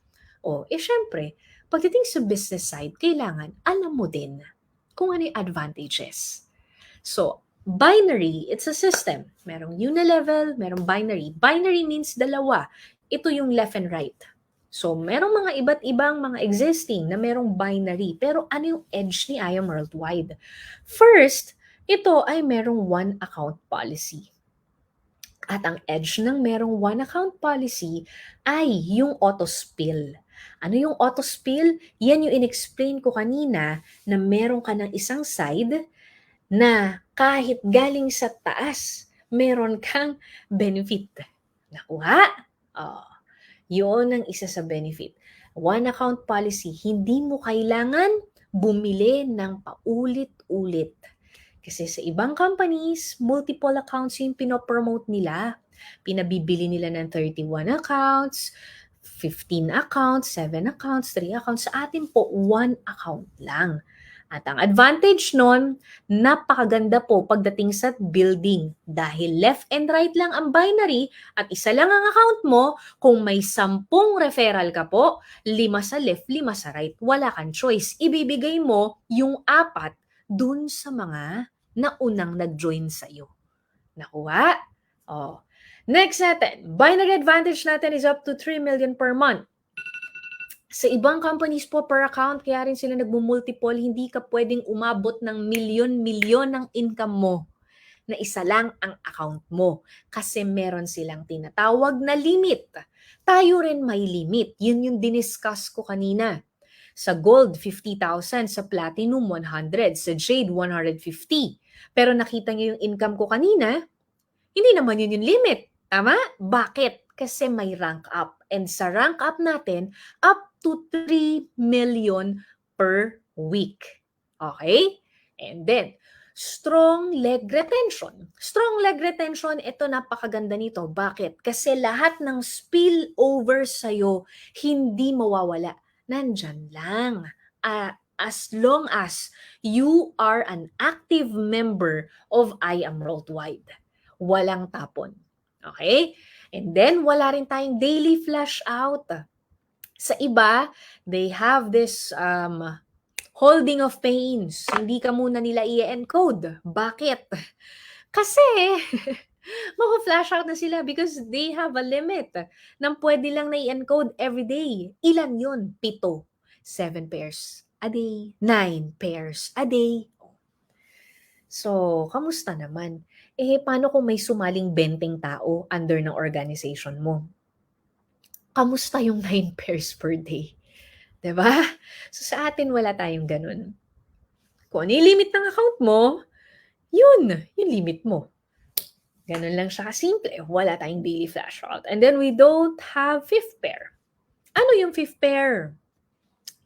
Speaker 4: Syempre, pagdating sa business side, kailangan alam mo din kung ano yung advantages. So, binary, it's a system. Merong unilevel, merong binary. Binary means dalawa. Ito yung left and right. So, merong mga iba't ibang mga existing na merong binary. Pero ano yung edge ni IAM Worldwide? First, ito ay merong one account policy. At ang edge ng merong one account policy ay yung auto spill. Ano yung auto spill? Yan yung in-explain ko kanina na meron ka ng isang side na kahit galing sa taas, meron kang benefit. Nakuha? Yun ang isa sa benefit. One account policy, hindi mo kailangan bumili ng paulit-ulit. Kasi sa ibang companies, multiple accounts yung pinopromote nila. Pinabibili nila ng 31 accounts, 15 accounts, 7 accounts, 3 accounts. Sa atin po, 1 account lang. At ang advantage nun, napakaganda po pagdating sa building. Dahil left and right lang ang binary at isa lang ang account mo, kung may 10 referral ka po, 5 sa left, 5 sa right, wala kang choice. Ibibigay mo yung 4 dun sa mga naunang nag-join sa'yo. Nakuha? Next natin, binary advantage natin is up to 3 million per month. Sa ibang companies po per account, kaya rin sila nagmumultiple, hindi ka pwedeng umabot ng milyon-milyon ng income mo. na isa lang ang account mo kasi meron silang tinatawag na limit. Tayo rin may limit. Yun yung diniscuss ko kanina. Sa gold, 50,000. Sa platinum, 100. Sa jade, 150. Pero nakita niyo yung income ko kanina, hindi naman yun yung limit. Tama? Bakit? Kasi may rank up. And sa rank up natin, up to 3 million per week. Okay? And then, strong leg retention. Strong leg retention, ito napakaganda nito. Bakit? Kasi lahat ng spillover sa'yo, hindi mawawala. Nandyan lang. As long as you are an active member of I Am Worldwide. Walang tapon. Okay? And then, wala rin tayong daily flash out. Sa iba, they have this holding of pains. Hindi ka muna nila i-encode. Bakit? Kasi, mako-flash out na sila because they have a limit nang pwede lang na i-encode every day. Ilan yun? 7. 7 pairs a day. 9 pairs a day. So, kamusta naman? Paano kung may sumaling 20 tao under ng organization mo? Kamusta yung 9 pairs per day? 'Di ba? So, sa atin wala tayong ganun. Kung ano yung limit ng account mo, yun, yung limit mo. Ganun lang siya kasimple. Wala tayong daily flash out. And then we don't have 5th pair. Ano yung 5th pair?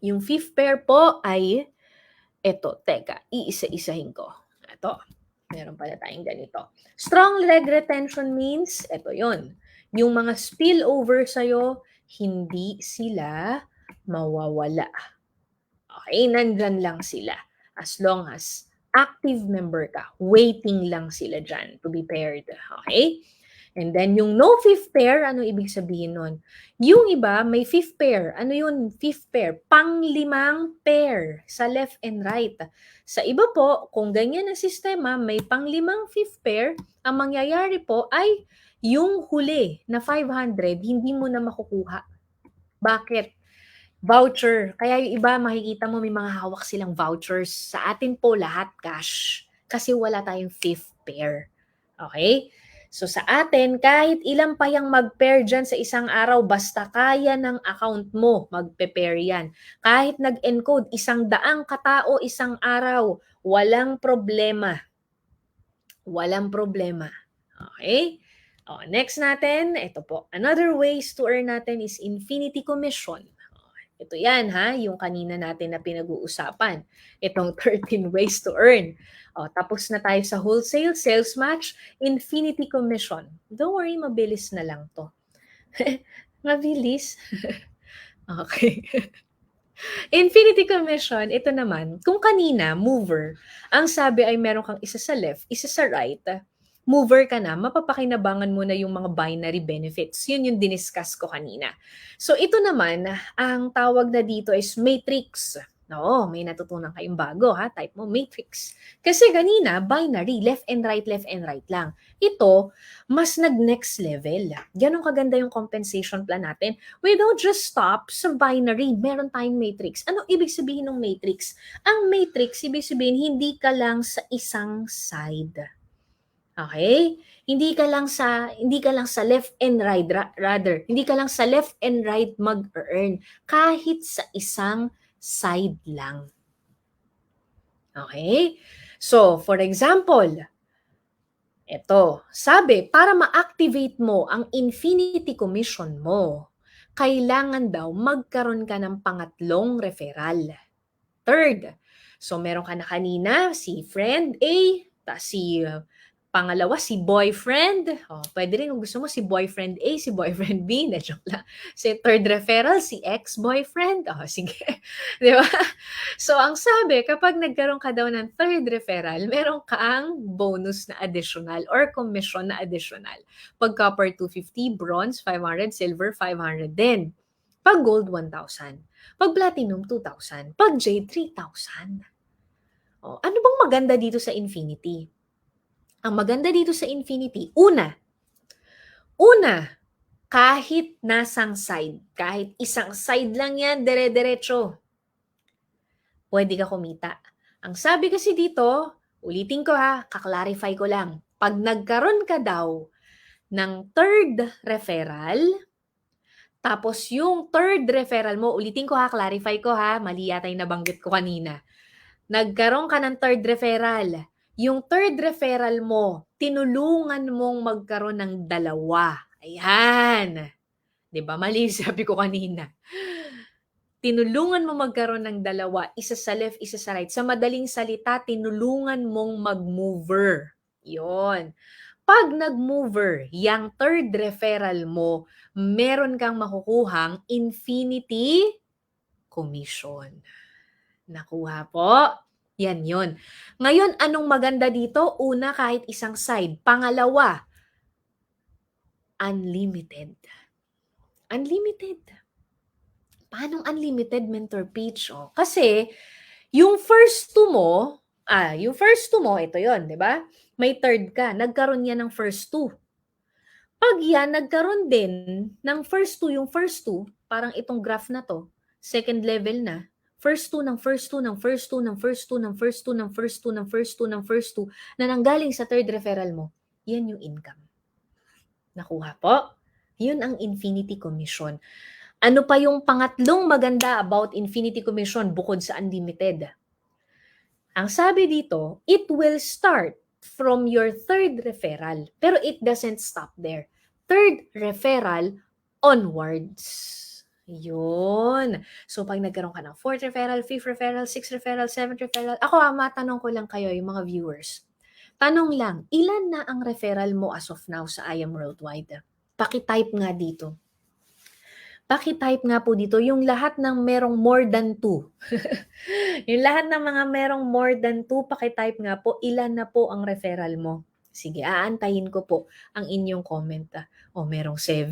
Speaker 4: Yung 5th pair po ay, iisa-isahin ko. Ito, meron pala tayong ganito. Strong leg retention means, ito yon. Yung mga spillover sa'yo, hindi sila mawawala. Okay, nandyan lang sila. As long as active member ka, waiting lang sila dyan to be paired. Okay? And then yung no 5th pair, ano ibig sabihin nun? Yung iba, may 5th pair. Ano yun? 5th pair. Pang-5 pair sa left and right. Sa iba po, kung ganyan ang sistema, may pang-5 5th pair, ang mangyayari po ay yung huli na 500, hindi mo na makukuha. Bakit? Voucher. Kaya yung iba, makikita mo may mga hawak silang vouchers. Sa atin po, lahat cash. Kasi wala tayong 5th pair. Okay? So sa atin, kahit ilang pa yung mag-pair dyan sa isang araw, basta kaya ng account mo, magpe-pair yan. Kahit nag-encode 100 katao isang araw, walang problema. Walang problema. Okay? Next natin, ito po. Another ways to earn natin is infinity commission. Ito yan ha, yung kanina natin na pinag-uusapan. Itong 13 ways to earn. Tapos na tayo sa wholesale, sales match, infinity commission. Don't worry, mabilis na lang to. Mabilis? Okay. Infinity commission, ito naman, kung kanina, mover, ang sabi ay meron kang isa sa left, isa sa right, mover ka na, mapapakinabangan mo na yung mga binary benefits. Yun yung diniscuss ko kanina. So ito naman, ang tawag na dito is matrix. No, may natutunan kayong bago ha, type mo matrix. Kasi kanina, binary, left and right lang. Ito, mas nag-next level. Ganun kaganda yung compensation plan natin. We don't just stop sa binary, meron tayong matrix. Ano ibig sabihin ng matrix? Ang matrix, ibig sabihin, hindi ka lang sa isang side. Okay? Hindi ka lang sa left and right, rather. Hindi ka lang sa left and right mag-earn kahit sa isang side lang. Okay? So, for example, ito, sabi, para ma-activate mo ang infinity commission mo, kailangan daw magkaroon ka ng pangatlong referral. Third, so meron ka na kanina si friend A, si pangalawa, si boyfriend. Pwede rin kung gusto mo si boyfriend A, si boyfriend B. Na-joke lang. Si third referral, si ex-boyfriend. Sige. Di ba? So, ang sabi, kapag nagkaroon ka daw ng third referral, meron kang bonus na additional or commission na additional. Pag copper, 250, bronze, 500, silver, 500 din. Pag gold, 1,000. Pag platinum, 2,000. Pag jade, 3,000. Ano bang maganda dito sa infinity? Ang maganda dito sa infinity, una, kahit nasang side, kahit isang side lang yan, dire-diretso, pwede ka kumita. Ang sabi kasi dito, ulitin ko ha, kaklarify ko lang, Pag nagkaroon ka daw ng third referral, tapos yung third referral mo, ulitin ko ha, clarify ko ha, mali yata yung nabanggit ko kanina. Nagkaroon ka ng third referral. Yung third referral mo, tinulungan mong magkaroon ng dalawa. Ayan. 'Di ba? Mali sabi ko kanina. Tinulungan mo magkaroon ng dalawa, isa sa left, isa sa right. Sa madaling salita, tinulungan mong mag-mover. 'Yon. Pag nag-mover, yang third referral mo, meron kang makukuhang infinity commission. Nakuha po? Yan yun. Ngayon, anong maganda dito? Una, kahit isang side. Pangalawa, unlimited. Unlimited. Paanong unlimited, Mentor Peach? Oh, kasi, yung first two mo, ito yon, di ba? May third ka. Nagkaroon yan ng first two. Pag yan, nagkaroon din ng first two, yung first two, parang itong graph na to, second level na, first two ng first two ng first two ng first two ng first two ng first two ng first two ng first two na nanggaling sa third referral mo, yan yung income. Nakuha po? Yun ang infinity commission. Ano pa yung pangatlong maganda about infinity commission bukod sa unlimited? Ang sabi dito, it will start from your third referral. Pero it doesn't stop there. Third referral onwards. Yun. So, pag nagkaroon ka ng fourth referral, fifth referral, sixth referral, seventh referral, ako matanong ko lang kayo, yung mga viewers. Tanong lang, ilan na ang referral mo as of now sa I Am Worldwide? Paki-type nga dito. Paki-type nga po dito yung lahat ng merong more than 2. Yung lahat ng mga merong more than 2, paki-type nga po ilan na po ang referral mo. Sige, aantayin ko po ang inyong comment. Merong 7,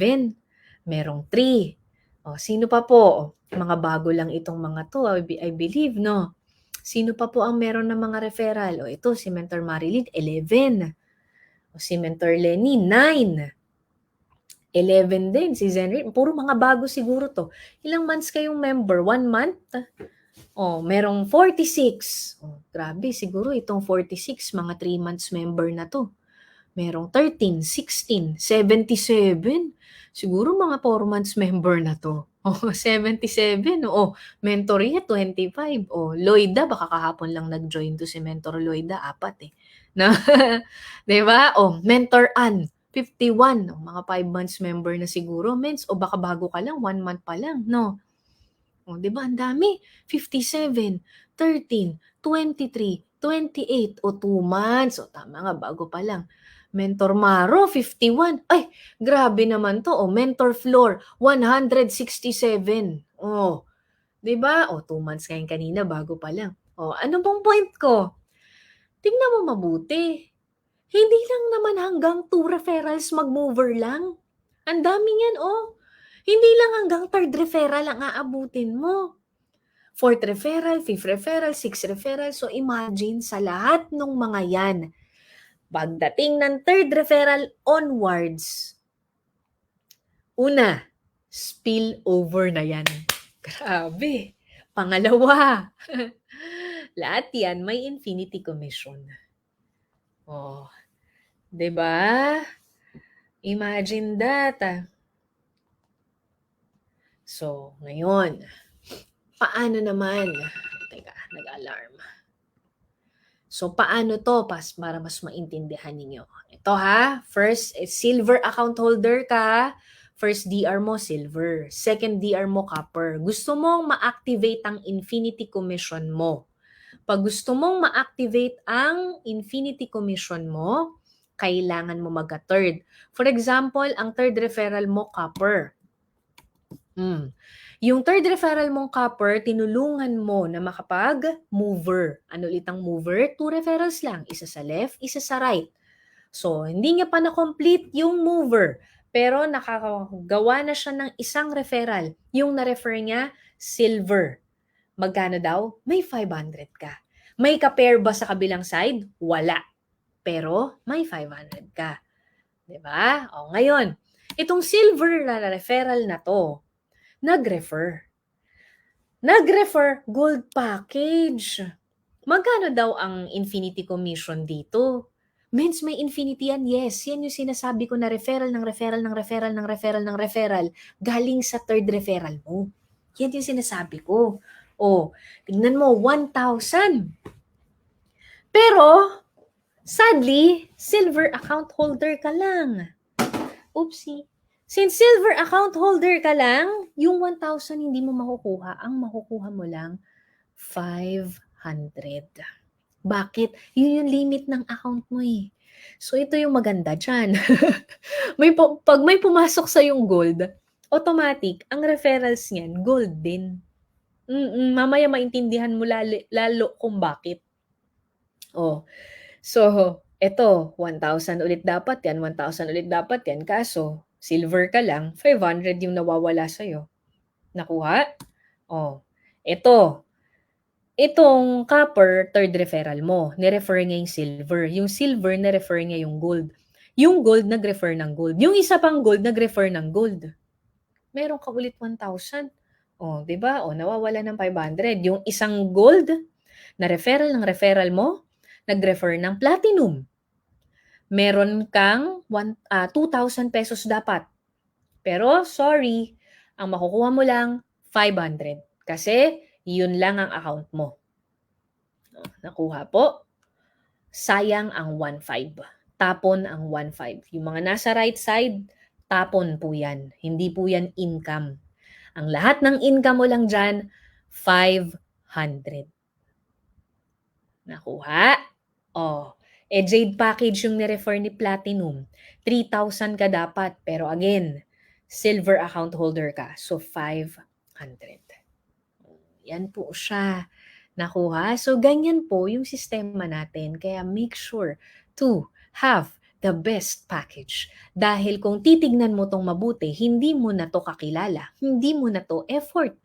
Speaker 4: merong 3. Sino pa po? Mga bago lang itong mga to, I believe, no? Sino pa po ang meron ng mga referral? Ito, si Mentor Marilyn, 11. Si Mentor Lenny, 9. 11 din, si Zenry. Puro mga bago siguro to. Ilang months kayong member? 1 month? Merong 46. Grabe, siguro itong 46, mga 3 months member na to. Merong 13, 16, 77. Siguro mga 4 months member na to. 77. Mentoria, 25. Lloyda, baka kahapon lang nag-join to si Mentor Lloyda, 4 eh. No? Diba? Mentor Ann, 51. Mga 5 months member na siguro, mens. Baka bago ka lang, 1 month pa lang, no? Diba? Ang dami. 57, 13, 23, 28, 2 months. Tama nga, bago pa lang. Mentor Maro, 51. Ay, grabe naman to. Mentor Floor, 167. Diba? 2 months ngayon kanina, bago pa lang. Ano pong point ko? Tingnan mo mabuti. Hindi lang naman hanggang 2 referrals mag-mover lang. Ang dami yan, Hindi lang hanggang 3rd referral ang aabutin mo. 4th referral, 5th referral, 6th referral. So imagine sa lahat ng mga yan, pagdating ng 3rd referral onwards, una, spill over na yan. Grabe. Pangalawa, lahat yan may infinity commission. Diba? Imagine that. So, ngayon, paano naman? Teka, nag-alarm. So, paano to para mas maintindihan ninyo? Ito first, silver account holder ka. First DR mo, silver. Second DR mo, copper. Gusto mong ma-activate ang infinity commission mo. Pag gusto mong ma-activate ang infinity commission mo, kailangan mo mag-third. For example, ang third referral mo, copper. Yung third referral mong copper, tinulungan mo na makapag-mover. Ano ulit ang mover? 2 referrals lang. Isa sa left, isa sa right. So, hindi niya pa na-complete yung mover. Pero nakagawa na siya ng isang referral. Yung na-refer niya, silver. Magkano daw? May 500 ka. May ka-pair ba sa kabilang side? Wala. Pero may 500 ka. Diba? Ngayon, itong silver na referral na to, nag-refer. Nag-refer gold package. Magkano daw ang infinity commission dito? Mens, may infinity yan. Yes, yan yung sinasabi ko na referral ng referral ng referral ng referral ng referral galing sa third referral mo. Yan yung sinasabi ko. Oh, tingnan mo, 1,000. Pero, sadly, silver account holder ka lang. Oopsie. Since silver account holder ka lang, yung 1,000 hindi mo makukuha. Ang makukuha mo lang, 500. Bakit? Yun yung limit ng account mo eh. So, ito yung maganda dyan. Pag may pumasok sa yung gold, automatic, ang referrals niyan, gold din. Mamaya maintindihan mo lalo kung bakit. Oh, so, eto, 1,000 ulit dapat yan, 1,000 ulit dapat yan. Kaso, silver ka lang, 500 yung nawawala sa'yo. Nakuha? Oh, eto. Itong copper, third referral mo. Nirefer niya yung silver. Yung silver, nirefer niya yung gold. Yung gold, nag-refer ng gold. Yung isa pang gold, nag-refer ng gold. Meron ka ulit 1,000. O, di ba? O, nawawala ng 500. Yung isang gold, na referral ng referral mo, nag-refer ng platinum. Meron kang 2,000 pesos dapat. Pero, sorry, ang makukuha mo lang 500. Kasi, yun lang ang account mo. Nakuha po. Sayang ang 1,500. Tapon ang 1,500. Yung mga nasa right side, tapon po yan. Hindi po yan income. Ang lahat ng income mo lang dyan, 500. Nakuha? Oh, Jade package yung nirefer ni Platinum. 3,000 ka dapat. Pero again, silver account holder ka. So, 500. Yan po siya. Nakuha? So, ganyan po yung sistema natin. Kaya make sure to have the best package. Dahil kung titignan mo tong mabuti, hindi mo na to kakilala. Hindi mo na to effort.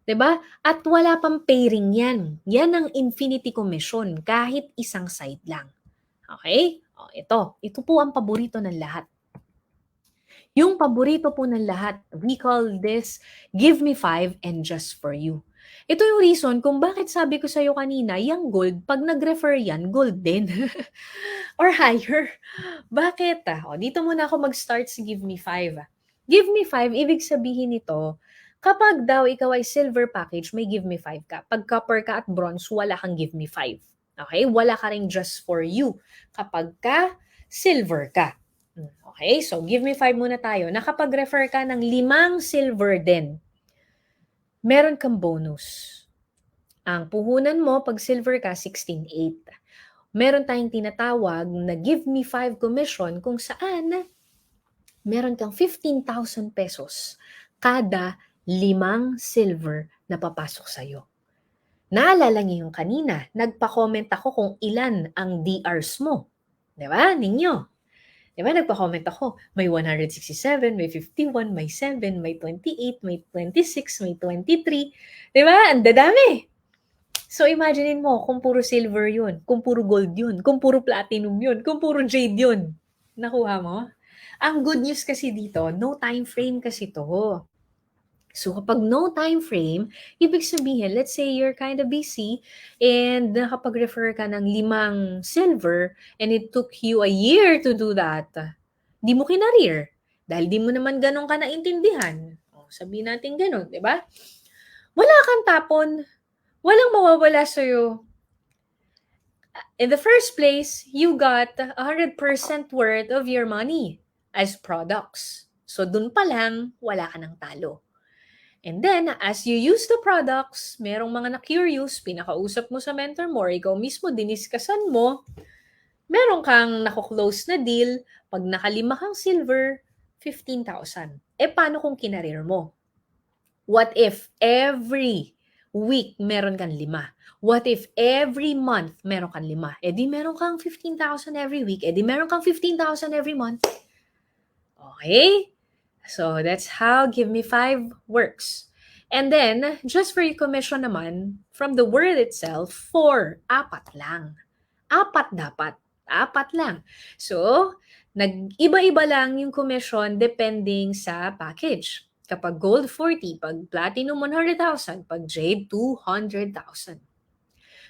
Speaker 4: 'Di ba? At wala pang pairing yan. Yan ang infinity commission. Kahit isang side lang. Okay? O, ito. Ito po ang paborito ng lahat. Yung paborito po ng lahat, we call this give me 5 and just for you. Ito yung reason kung bakit sabi ko sa'yo kanina, yung gold, pag nag-refer yan, gold din. Or higher. Bakit? O, dito muna ako mag-start sa give me 5. Give me 5, ibig sabihin nito, kapag daw ikaw ay silver package, may give me 5 ka. Pag copper ka at bronze, wala kang give me 5. Okay? Wala ka rin just for you. Kapag ka silver ka. Okay? So, give me 5 muna tayo. Nakapag-refer ka ng 5 silver din, meron kang bonus. Ang puhunan mo, pag silver ka, 16,800. Meron tayong tinatawag na give me 5 commission kung saan meron kang 15,000 pesos kada 5 silver na papasok sa'yo. Naalala niyo yung kanina, nagpa-comment ako kung ilan ang DRs mo. Diba? Ninyo. Diba? Nagpa-comment ako, may 167, may 51, may 7, may 28, may 26, may 23. Diba? Ang dadami. So, imaginein mo kung puro silver yun, kung puro gold yun, kung puro platinum yun, kung puro jade yun. Nakuha mo? Ang good news kasi dito, no time frame kasi to. So, kapag no time frame, ibig sabihin, let's say you're kind of busy and nakapag-refer ka ng 5 silver and it took you a year to do that, di mo kinareer. Dahil di mo naman ganun ka naintindihan. O, sabihin natin ganun, di ba? Wala kang tapon. Walang mawawala sa'yo. In the first place, you got 100% worth of your money as products. So, dun pa lang, wala ka ng talo. And then, as you use the products, merong mga na-curious, pinakausap mo sa mentor mo, or ikaw mismo, diniskasan mo, meron kang nako-close na deal, pag nakalima kang silver, 15,000. Paano kung kinareer mo? What if every week meron kang 5? What if every month meron kang 5? Di meron kang 15,000 every week. Di meron kang 15,000 every month. Okay? So, that's how Give Me 5 works. And then, just for your commission naman, from the word itself, 4, 4 lang. 4 dapat. 4 lang. So, nag-iba-iba lang yung commission depending sa package. Kapag gold, 40. Pag platinum, 100,000. Pag jade, 200,000.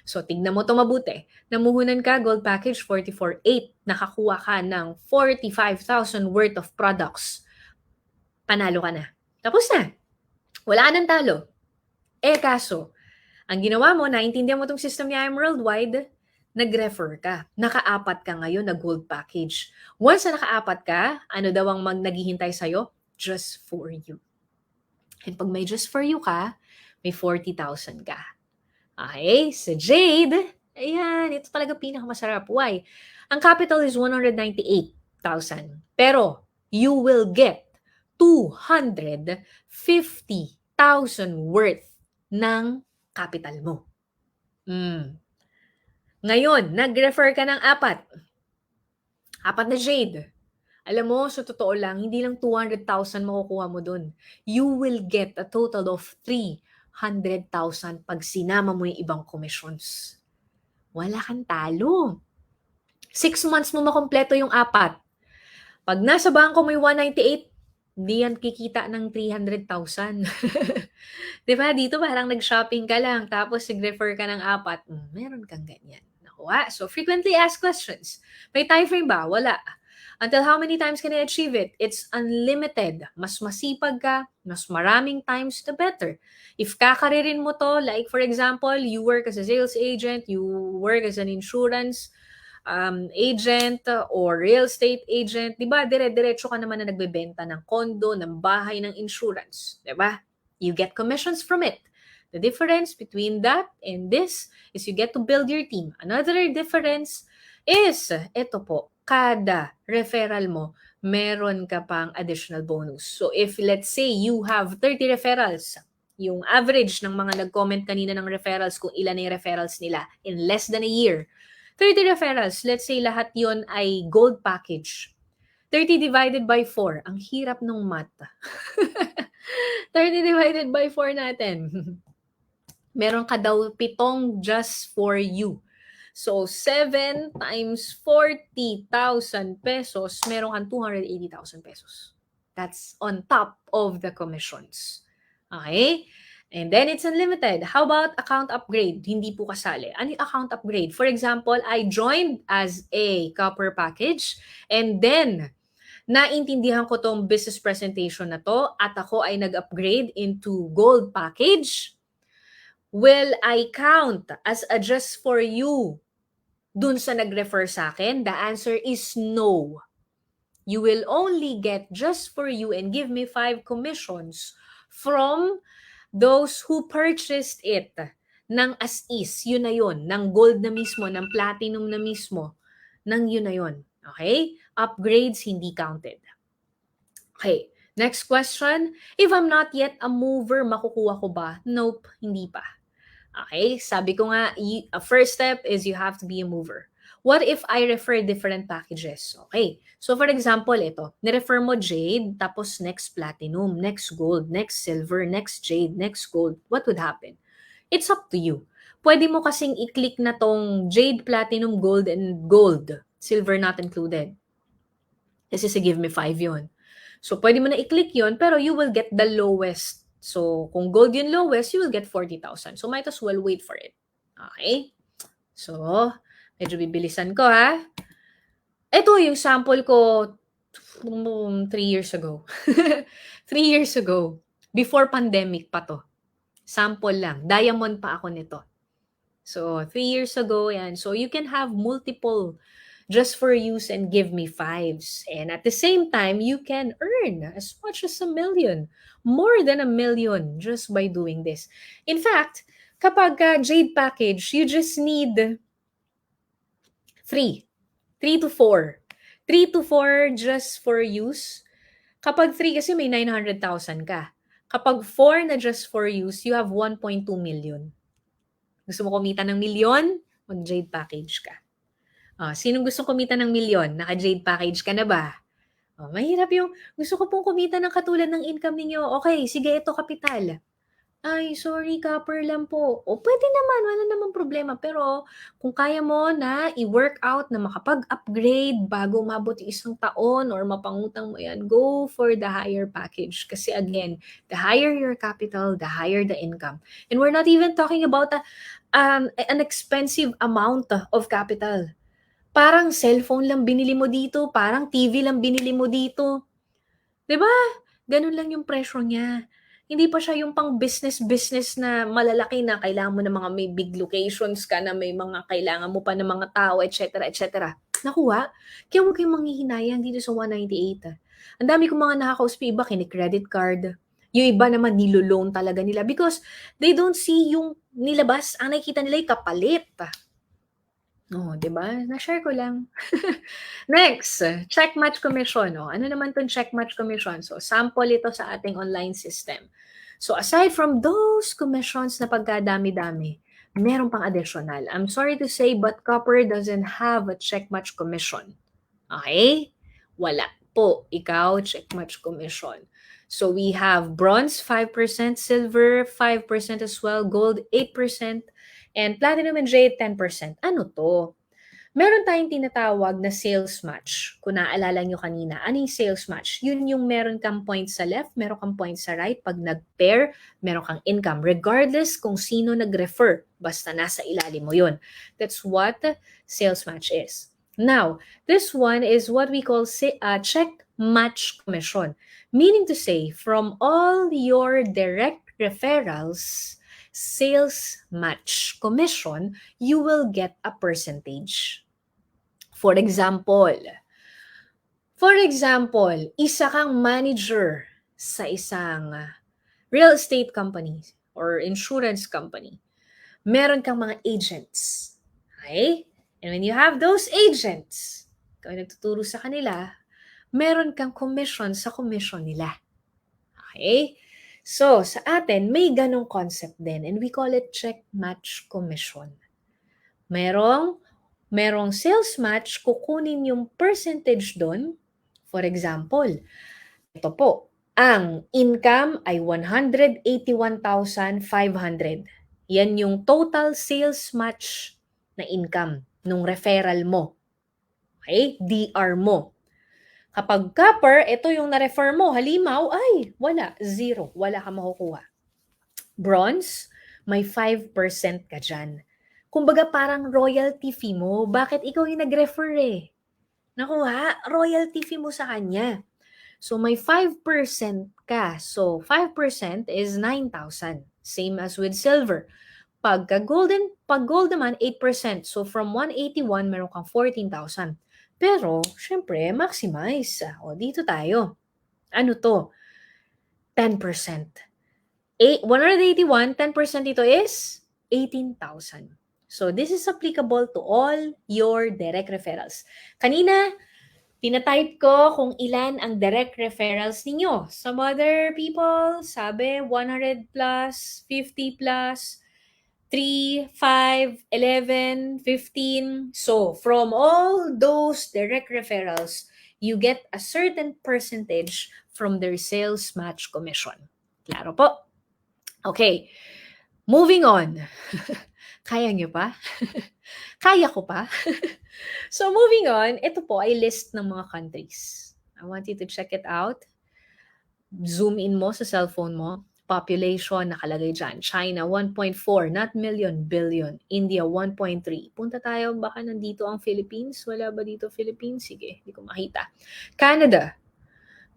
Speaker 4: So, tignan mo to mabuti. Namuhunan ka, gold package 44,800. Nakakuha ka ng 45,000 worth of products. Panalo ka na. Tapos na. Wala ka ng talo. Kaso, ang ginawa mo, naintindihan mo itong system ni IM Worldwide, nag-refer ka. Naka-apat ka ngayon na gold package. Once na naka-apat ka, ano daw ang naghihintay sa'yo? Just for you. And pag may just for you ka, may 40,000 ka. Okay, sa Jade, ayan, ito talaga pinakamasarap. Why? Ang capital is 198,000. Pero, you will get 250,000 worth ng capital mo. Ngayon, nag-refer ka ng apat. Apat na Jade. Alam mo, sa totoo lang, hindi lang 200,000 makukuha mo dun. You will get a total of 300,000 pag sinama mo yung ibang commissions. Wala kang talo. 6 months mo makompleto yung apat. Pag nasa bangko mo yung 198, hindi yan kikita ng 300,000. Diba? Dito parang nag-shopping ka lang, tapos nag-refer ka ng apat. Meron kang ganyan. Nakuha. So, frequently asked questions. May time frame ba? Wala. Until how many times can I achieve it? It's unlimited. Mas masipag ka, mas maraming times, the better. If kakaririn mo to, like for example, you work as a sales agent, you work as an insurance agent or real estate agent, di ba? Dire-diretso ka naman na nagbebenta ng kondo, ng bahay, ng insurance. Di ba? You get commissions from it. The difference between that and this is you get to build your team. Another difference is, ito po, kada referral mo, meron ka pang additional bonus. So if let's say you have 30 referrals, yung average ng mga nag-comment kanina ng referrals, kung ilan na yung referrals nila in less than a year, 30 referrals, let's say lahat yon ay gold package. 30 divided by 4. Ang hirap nung math. 30 divided by 4 natin. Meron ka daw 7 just for you. So, 7 times 40,000 pesos, meron kang 280,000 pesos. That's on top of the commissions. Okay? And then it's unlimited. How about account upgrade? Hindi po kasali. Ano yung account upgrade? For example, I joined as a copper package and then naintindihan ko tong business presentation na to at ako ay nag-upgrade into gold package. Will I count as a just for you dun sa nag-refer sa akin? The answer is no. You will only get just for you and give me 5 commissions from those who purchased it ng as is. Yun na yun. Ng gold na mismo, ng platinum na mismo. Ng yun na yun. Okay? Upgrades, hindi counted. Okay. Next question. If I'm not yet a mover, makukuha ko ba? Nope, hindi pa. Okay, sabi ko nga, first step is you have to be a mover. What if I refer different packages? Okay, so for example, ito, nirefer mo Jade, tapos next Platinum, next Gold, next Silver, next Jade, next Gold. What would happen? It's up to you. Pwede mo kasing i-click na tong Jade, Platinum, Gold, and Gold. Silver not included. Kasi sa Give Me 5 yun. So pwede mo na i-click yun, pero you will get the lowest. So, kung gold yung lowest, you will get 40,000. So, might as well wait for it. Okay? So, medyo bibilisan ko ha. Ito yung sample ko 3 years ago. 3 years ago. Before pandemic pa to. Sample lang. Diamond pa ako nito. So, 3 years ago, yan. So, you can have multiple just for use and give me 5s. And at the same time, you can earn as much as 1 million. More than 1 million just by doing this. In fact, kapag Jade package, you just need 3 to 4. 3 to 4 just for use. Kapag 3 kasi may 900,000 ka. Kapag 4 na just for use, you have 1.2 million. Gusto mo kumita ng milyon? Mag-Jade package ka. Sinong gusto kumita ng milyon? Naka-Jade package ka na ba? Mahirap yung, gusto ko pong kumita ng katulad ng income ninyo. Okay, sige, ito kapital. Ay, sorry, copper lang po. O pwede naman, wala namang problema. Pero kung kaya mo na i-workout na makapag-upgrade bago umabot yung isang taon or mapangutang mo yan, go for the higher package. Kasi again, the higher your capital, the higher the income. And we're not even talking about an expensive amount of capital. Parang cellphone lang binili mo dito, parang TV lang binili mo dito. 'Di ba? Ganun lang yung presyo niya. Hindi pa siya yung pang business-business na malalaki na kailangan mo ng mga may big locations ka na may mga kailangan mo pa ng mga tao, etc., etc. Naku, kaya huwag kayong manghihinayang dito sa 198. Ang dami kong mga nakakausap, yung iba kini-credit card, yung iba naman nilo-loan talaga nila because they don't see yung nilabas. Ang nakikita nila yung kapalit. Oh, 'di ba? Na-share ko lang. Next, check match commission. Oh, ano naman 'tong check match commission? So, sample ito sa ating online system. So, aside from those commissions na pagkadami-dami, meron pang additional. I'm sorry to say, but Copper doesn't have a check match commission. Okay? Wala po. Ikaw, check match commission. So, we have bronze 5%, silver 5% as well, gold 8%, and platinum and jade 10%. Ano to? Meron tayong tinatawag na sales match. Kung naaalala nyo kanina, ano yung sales match? Yun yung meron kang point sa left, meron kang point sa right. Pag nag-pair, meron kang income. Regardless kung sino nag-refer, basta nasa ilalim mo yun. That's what sales match is. Now, this one is what we call check match commission. Meaning to say, from all your direct referrals, sales match commission, you will get a percentage. For example, isa kang manager sa isang real estate company or insurance company. Meron kang mga agents. Okay? And when you have those agents, ikaw yung nagtuturo sa kanila, meron kang commission sa commission nila. Okay? So, sa atin, may ganong concept din and we call it check match commission. Merong sales match, kukunin yung percentage doon. For example, ito po, ang income ay 181,500. Yan yung total sales match na income nung referral mo. Okay? DR mo. Kapag copper, ito yung na-refer mo. Halimaw, ay, wala. Zero. Wala ka makukuha. Bronze, may 5% ka dyan. Kumbaga parang royalty fee mo. Bakit ikaw yung nag-refer eh? Nakuha, royalty fee mo sa kanya. So may 5% ka. So 5% is 9,000. Same as with silver. Pag gold naman, 8%. So from 181, meron kang 14,000. Pero, syempre, maximize. O, dito tayo. Ano to? 10%. 181, 10% dito is 18,000. So, this is applicable to all your direct referrals. Kanina, tinatype ko kung ilan ang direct referrals ninyo. Some other people, sabi 100 plus, 50 plus, 3, 5, 11, 15. So, from all those direct referrals, you get a certain percentage from their sales match commission. Klaro po? Okay. Moving on. Kaya nyo pa? Kaya ko pa? So, moving on, ito po ay list ng mga countries. I want you to check it out. Zoom in mo sa cellphone mo. Population, nakalagay dyan. China, 1.4, not million, billion. India, 1.3. Punta tayo, baka nandito ang Philippines. Wala ba dito Philippines? Sige, hindi ko makita. Canada,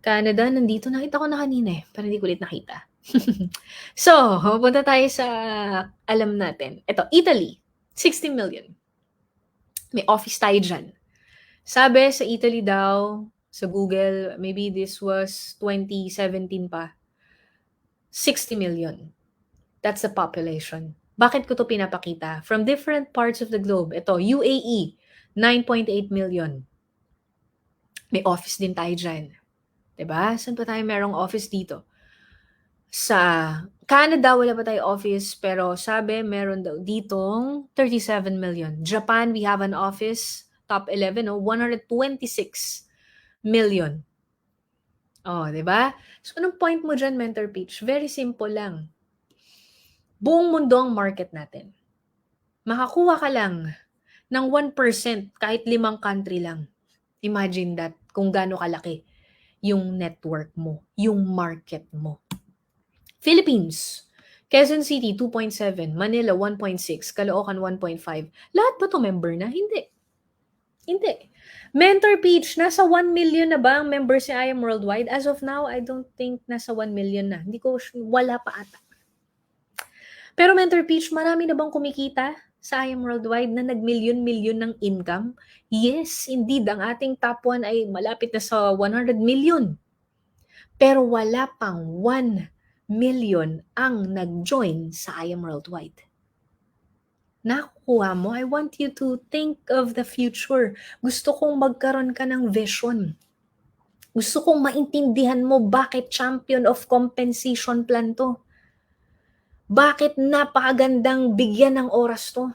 Speaker 4: nandito. Nakita ko na kanina pero hindi ko ulit nakita. So, punta tayo sa alam natin. Ito, Italy, 60 million. May office tayo dyan. Sabi sa Italy daw, sa Google, maybe this was 2017 pa, 60 million. That's the population. Bakit ko to pinapakita? From different parts of the globe. Ito, UAE, 9.8 million. May office din tayo dyan. Diba? Saan pa tayo merong office dito? Sa Canada, wala pa tayo office, pero sabi, meron daw ditong 37 million. Japan, we have an office, top 11, 126 million. Oh, di ba? So, anong point mo dyan, Mentor Peach? Very simple lang. buong mundo ang market natin. Makakuha ka lang ng 1% kahit 5 country lang. Imagine that, kung gaano kalaki yung network mo, yung market mo. Philippines, Quezon City 2.7, Manila 1.6, Caloocan 1.5. Lahat ba to member na? Hindi. Mentor Peach, nasa 1 million na ba ang members ni I Am Worldwide? As of now, I don't think nasa 1 million na. Hindi ko, wala pa ata. Pero Mentor Peach, marami na bang kumikita sa I Am Worldwide na nag-million-million ng income? Yes, indeed. Ang ating top 1 ay malapit na sa 100 million. Pero wala pang 1 million ang nag-join sa I Am Worldwide. Nakukuha mo? I want you to think of the future. Gusto kong magkaroon ka ng vision. Gusto kong maintindihan mo bakit champion of compensation plan to. Bakit napakagandang bigyan ng oras to.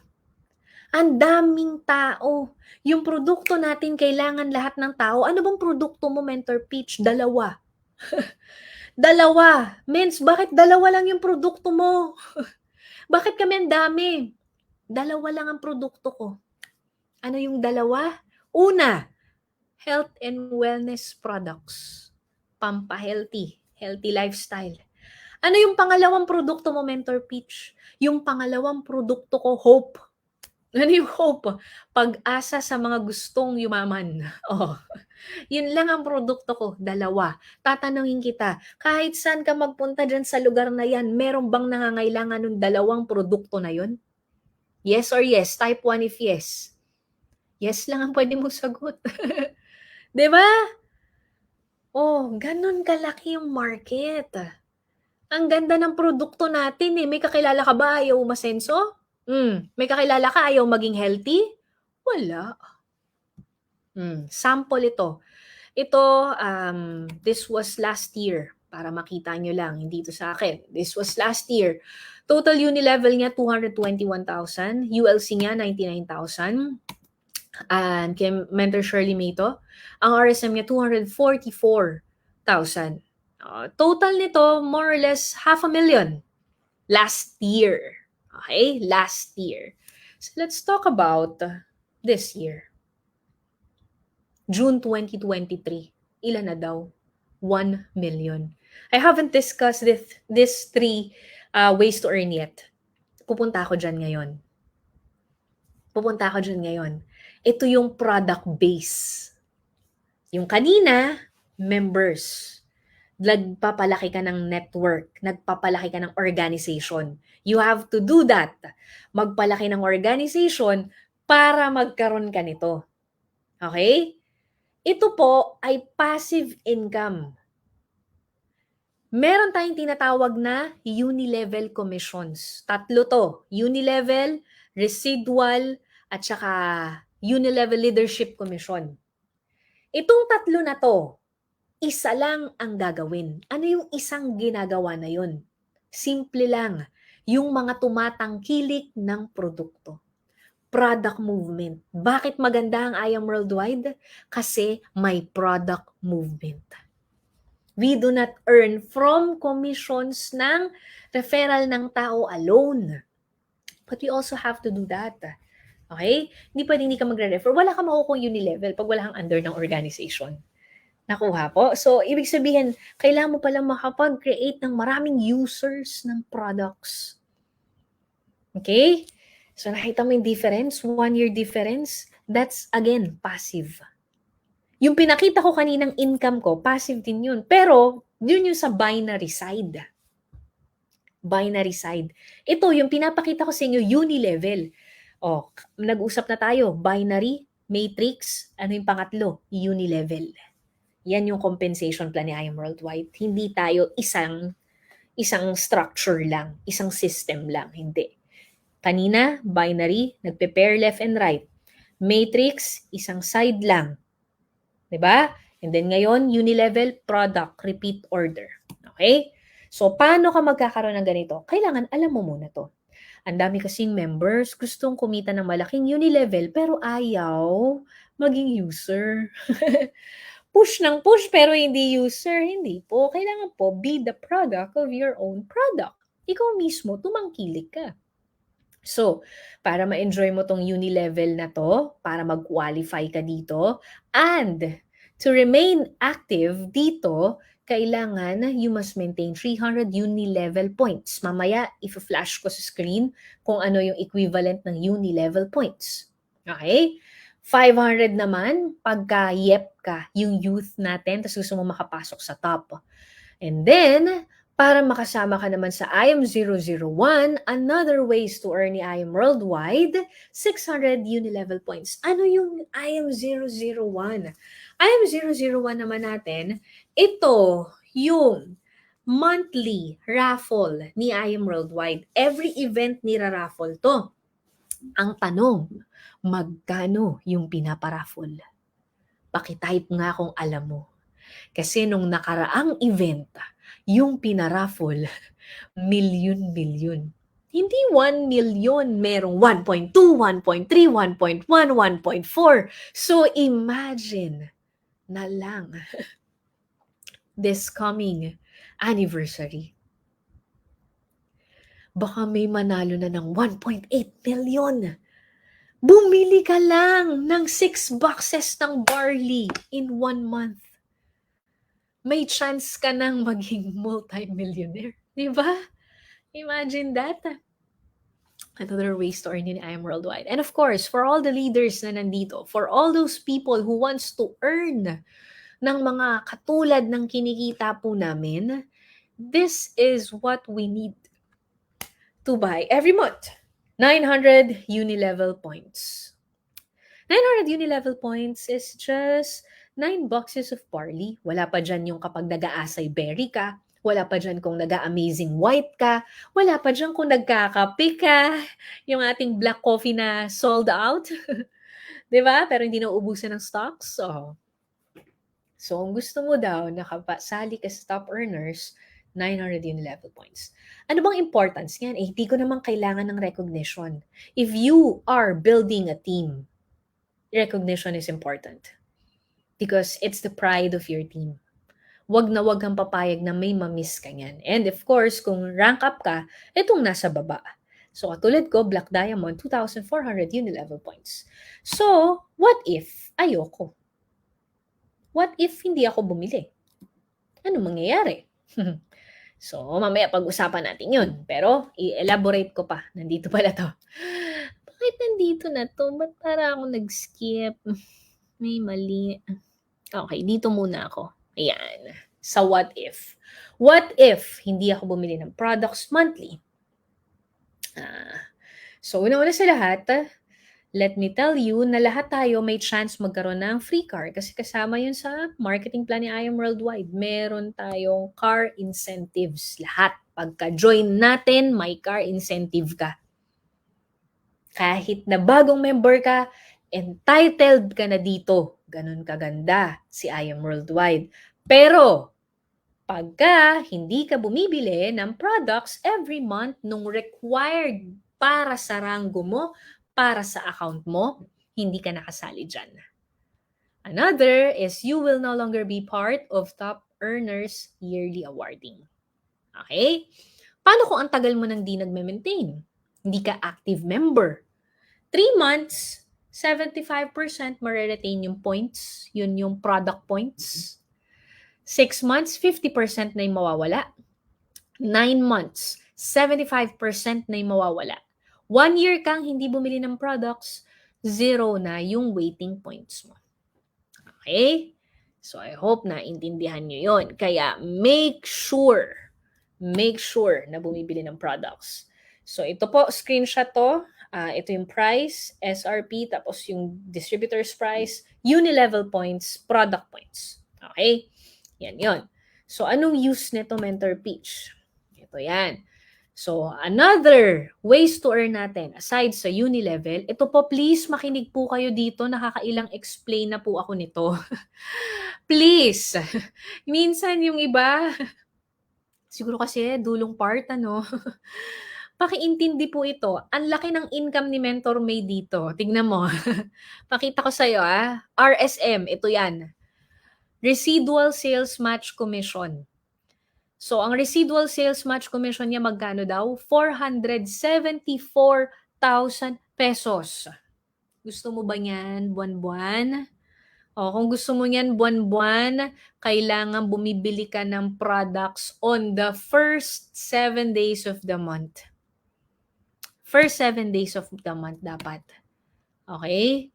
Speaker 4: Ang daming tao. Yung produkto natin, kailangan lahat ng tao. Ano bang produkto mo, Mentor Peach? 2. 2. Mens, bakit 2 lang yung produkto mo? Bakit kami ang dami? 2 lang ang produkto ko. Ano yung 2? Una, health and wellness products. Pampahealthy, healthy lifestyle. Ano yung pangalawang produkto mo, Mentor Peach? Yung pangalawang produkto ko, hope. Ano yung hope? Pag-asa sa mga gustong yumaman. Oh, yun lang ang produkto ko, 2. Tatanungin kita, kahit saan ka magpunta dyan sa lugar na yan, meron bang nangangailangan ng 2 produkto na yun? Yes or yes? Type 1 if yes. Yes lang ang pwede mong sagot. Diba? Oh, ganun kalaki yung market. Ang ganda ng produkto natin eh. May kakilala ka ba ayaw umasenso? May kakilala ka ayaw maging healthy? Wala. Sample ito. Ito, this was last year. Para makita nyo lang, hindi ito sa akin. This was last year. Total uni level niya, 221,000. ULC niya, 99,000. And kay Mentor Shirley Mato, ang RSM niya, 244,000. Total nito, more or less, 500,000 last year. Okay? Last year. So let's talk about this year. June 2023. Ilan na daw? 1 million. I haven't discussed this 3 ways to earn yet. Pupunta ako dyan ngayon. Ito yung product base. Yung kanina, members. Nagpapalaki ka ng network. Nagpapalaki ka ng organization. You have to do that. Magpalaki ng organization para magkaroon ka nito. Okay? Ito po ay passive income. Meron tayong tinatawag na uni-level commissions. 3 to. Uni-level, residual, at saka uni-level leadership commission. Itong 3 na to, isa lang ang gagawin. Ano yung isang ginagawa na yun? Simple lang. Yung mga tumatangkilik ng produkto. Product movement. Bakit maganda ang I Am Worldwide? Kasi may product movement. We do not earn from commissions ng referral ng tao alone. But we also have to do that. Okay? Hindi pwedeng hindi ka magre-refer. Wala ka makukuha uni-level pag wala kang under ng organization. Nakuha po? So, ibig sabihin, kailangan mo palang makapag-create ng maraming users ng products. Okay? So, nakita mo yung difference? 1 year difference? That's, again, passive. Yung pinakita ko kaninang income ko, passive din yun. Pero, yun yung sa binary side. Binary side. Ito, yung pinapakita ko sa inyo, uni-level. O, nag-usap na tayo. Binary, matrix, ano yung pangatlo? Uni-level. Yan yung compensation plan ni I Am Worldwide. Hindi tayo isang structure lang, isang system lang. Hindi. Kanina, binary, nagpe-pair left and right. Matrix, isang side lang. Diba? And then ngayon, uni-level, product, repeat order. Okay? So, paano ka magkakaroon ng ganito? Kailangan alam mo muna to. Ang dami kasing members, gustong kumita ng malaking uni-level, pero ayaw maging user. Push ng push, pero hindi user. Hindi po. Kailangan po, be the product of your own product. ikaw mismo tumangkilik ka. So, para ma-enjoy mo tong uni level na to, para mag-qualify ka dito, and to remain active dito, kailangan you must maintain 300 uni level points. Mamaya, if-flash ko sa screen kung ano yung equivalent ng uni level points. Okay? 500 naman, pagka yep ka, yung youth natin, tapos gusto mo makapasok sa top. And then, para makasama ka naman sa IM001, another ways to earn ni IM Worldwide, 600 uni-level points. Ano yung IM001? IM001 naman natin, ito yung monthly raffle ni IM Worldwide. Every event nira-raffle to. Ang tanong, magkano yung pinaparaffle? Pakitype nga kung alam mo. Kasi nung nakaraang event, yung pinaraffle, milyon-milyon. Hindi 1 million, merong 1.2, 1.3, 1.1, 1.4. So imagine na lang this coming anniversary. Baka may manalo na ng 1.8 million. Bumili ka lang ng 6 boxes ng barley in 1 month. May chance ka nang maging multi-millionaire. Di ba? Imagine that. Another ways to earn in IM Worldwide. And of course, for all the leaders na nandito, for all those people who wants to earn ng mga katulad ng kinikita po namin, this is what we need to buy every month. 900 uni-level points. 900 uni-level points is just 9 boxes of barley. Wala pa dyan yung kapag nag-aasay berry ka. Wala pa dyan kung nag-amazing white ka. Wala pa dyan kung nagkakape ka. Yung ating black coffee na sold out. Diba? Pero hindi na ubusan ng stocks. So, kung gusto mo daw nakapasali ka sa top earners, 900 uni-level points. Ano bang importance niyan? Hindi ko naman kailangan ng recognition. If you are building a team, recognition is important. Because it's the pride of your team. Wag na wag kang papayag na may mamiss ka niyan. And of course, kung rank up ka, itong nasa baba. So, katulad ko, Black Diamond, 2,400 uni-level points. So, what if ayoko? What if hindi ako bumili? Ano mangyayari? So, mamaya pag-usapan natin yun. Pero, i-elaborate ko pa. Nandito pala to. Bakit nandito na to? Ba't para ako nag-skip? May mali. Okay, dito muna ako. Ayan. Sa what if. What if hindi ako bumili ng products monthly? So, una-una sa lahat, let me tell you na lahat tayo may chance magkaroon ng free car kasi kasama yun sa marketing plan ni IM Worldwide. Meron tayong car incentives. Lahat. Pagka-join natin, may car incentive ka. Kahit na bagong member ka, entitled ka na dito. Ganun kaganda si IM Worldwide. Pero, pagka hindi ka bumibili ng products every month nung required para sa ranggo mo, para sa account mo, hindi ka nakasali dyan. Another is you will no longer be part of top earners yearly awarding. Okay? Paano kung ang tagal mo nang di nagme-maintain? Hindi ka active member. 3 months, 75% ma-retain yung points. Yun yung product points. 6 months, 50% na yung mawawala. 9 months, 75% na yung mawawala. 1 year kang hindi bumili ng products, 0 na yung waiting points mo. Okay? So I hope na intindihan nyo yun. Kaya make sure na bumibili ng products. So ito po, screenshot to. Ito yung price, SRP, tapos yung distributor's price, uni-level points, product points. Okay? Yan yun. So anong use nito, Mentor Peach? Ito yan. So, another ways to earn natin, aside sa uni level, ito po, please, makinig po kayo dito. Nakakailang explain na po ako nito. Please. Minsan yung iba, siguro kasi dulong part, pakiintindi po ito. Ang laki ng income ni Mentor May dito. Tignan mo. Pakita ko sa'yo, RSM, ito yan. Residual Sales Match Commission. So, ang residual sales match commission niya magkano daw? 474,000 pesos. Gusto mo ba niyan buwan-buwan? O, kung gusto mo niyan buwan-buwan, kailangan bumibili ka ng products on the first 7 days of the month. First 7 days of the month dapat. Okay?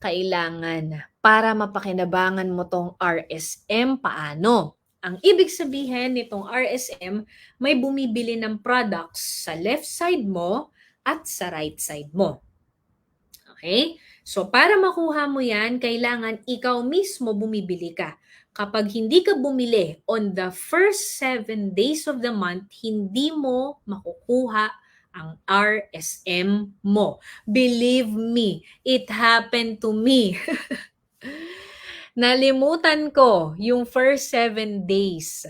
Speaker 4: Kailangan para mapakinabangan mo tong RSM. Paano? Ang ibig sabihin nitong RSM, may bumibili ng products sa left side mo at sa right side mo. Okay? So, para makuha mo yan, kailangan ikaw mismo bumibili ka. Kapag hindi ka bumili on the first 7 days of the month, hindi mo makukuha ang RSM mo. Believe me, it happened to me. Nalimutan ko yung first 7 days.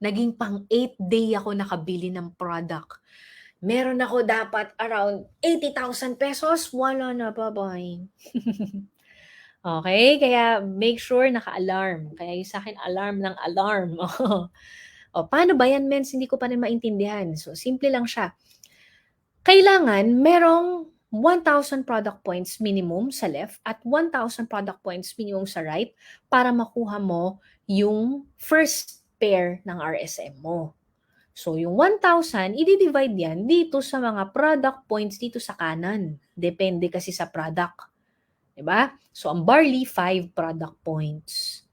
Speaker 4: Naging pang 8 day ako nakabili ng product. Meron ako dapat around 80,000 pesos. Wala na, bye-bye. Okay? Kaya make sure naka-alarm. Kaya yung sa akin, alarm ng alarm. O, paano ba yan, mens? Hindi ko pa rin maintindihan. So, simple lang siya. Kailangan merong 1,000 product points minimum sa left at 1,000 product points minimum sa right para makuha mo yung first pair ng RSM mo. So, yung 1,000, i-divide yan dito sa mga product points dito sa kanan. Depende kasi sa product. Diba? So, ang barley, 5 product points.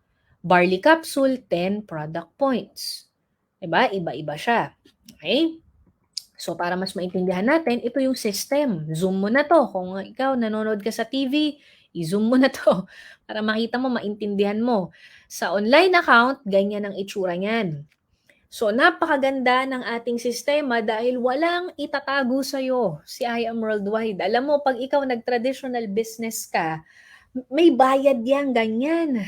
Speaker 4: Barley capsule, 10 product points. Diba? Iba-iba siya. Okay? So, para mas maintindihan natin, ito yung system. Zoom mo na to. Kung ikaw nanonood ka sa TV, i-zoom mo na to para makita mo, maintindihan mo. Sa online account, ganyan ang itsura niyan. So, napakaganda ng ating sistema dahil walang itatago sa'yo si I Am Worldwide. Alam mo, pag ikaw nag-traditional business ka, may bayad yan, ganyan.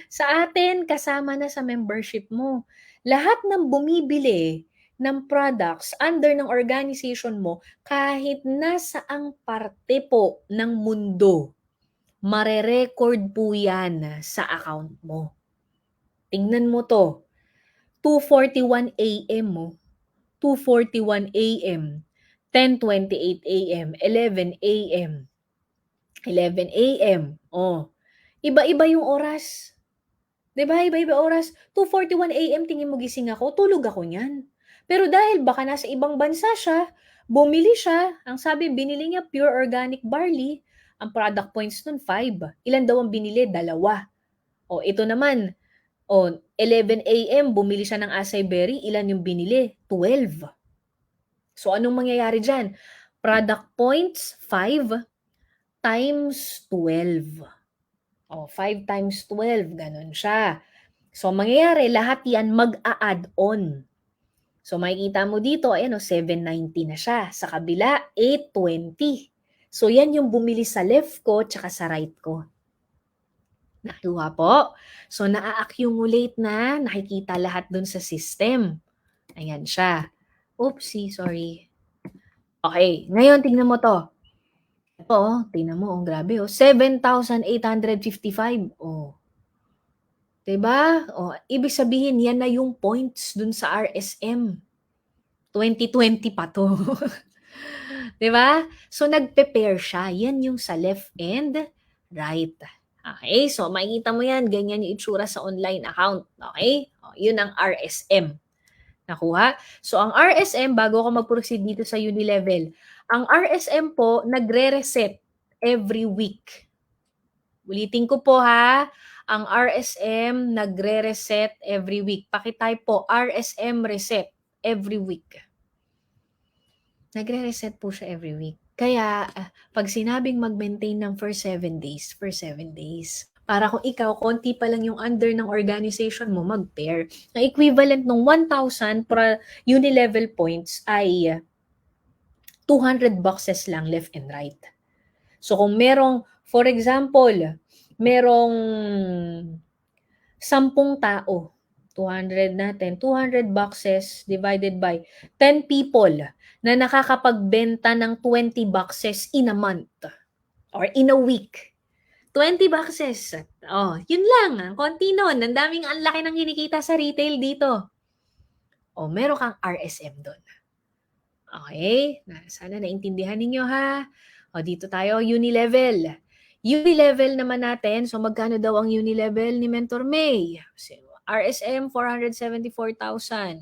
Speaker 4: Sa atin, kasama na sa membership mo. Lahat ng bumibili ng products under ng organization mo, kahit nasa ang parte po ng mundo, mare-record po yan sa account mo. Tingnan mo to. 2:41 a.m. mo, 2:41 a.m., 10:28 a.m., 11 a.m., 11 a.m. Oh, iba-iba yung oras. 'Di ba? Iba-iba oras. 2:41 a.m. tingin mo gising ako, tulog ako niyan. Pero dahil baka nasa ibang bansa siya, bumili siya. Ang sabi, binili niya pure organic barley. Ang product points nun, 5. Ilan daw ang binili? 2. O, ito naman, 11 a.m. bumili siya ng acai berry. Ilan yung binili? 12. So, anong mangyayari dyan? Product points, 5 times 12. 5 times 12. Ganon siya. So, mangyayari, lahat yan mag-a-add on. So, makikita mo dito, 790 na siya. Sa kabila, 820. So, yan yung bumili sa left ko tsaka sa right ko. Nakuha po. So, na-accumulate na, nakikita lahat dun sa system. Ayan siya. Oopsie, sorry. Okay, ngayon tingnan mo to. Ito, tingnan mo, grabe 7,855. Diba? Ibig sabihin, yan na yung points dun sa RSM. 2020 pa to. Diba? So, nagpe-pair siya. Yan yung sa left and right. Okay, so makikita mo yan, ganyan yung itsura sa online account. Okay? Yun ang RSM. Nakuha? So, ang RSM, bago ako mag-proceed dito sa Unilevel, ang RSM po, nagre-reset every week. Ulitin ko po ha, ang RSM, nagre-reset every week. Pakitype po, RSM reset every week. Nagre-reset po siya every week. Kaya, pag sinabing mag-maintain ng for 7 days, para kung ikaw, konti pa lang yung under ng organization mo, mag-pair. Ang equivalent ng 1,000 para Unilevel points ay 200 boxes lang left and right. So kung merong, for example, merong 10 tao, 200 natin, 200 boxes divided by 10 people na nakakapagbenta ng 20 boxes in a month or in a week. 20 boxes. Oh, yun lang. Ang konti nun. Ang daming, ang laki ng kinikita sa retail dito. Oh, meron kang RSM doon. Okay? Sana naintindihan ninyo ha. O, dito tayo, Unilevel. Unilevel naman natin. So, magkano daw ang Unilevel ni Mentor May? So, RSM, 474,000.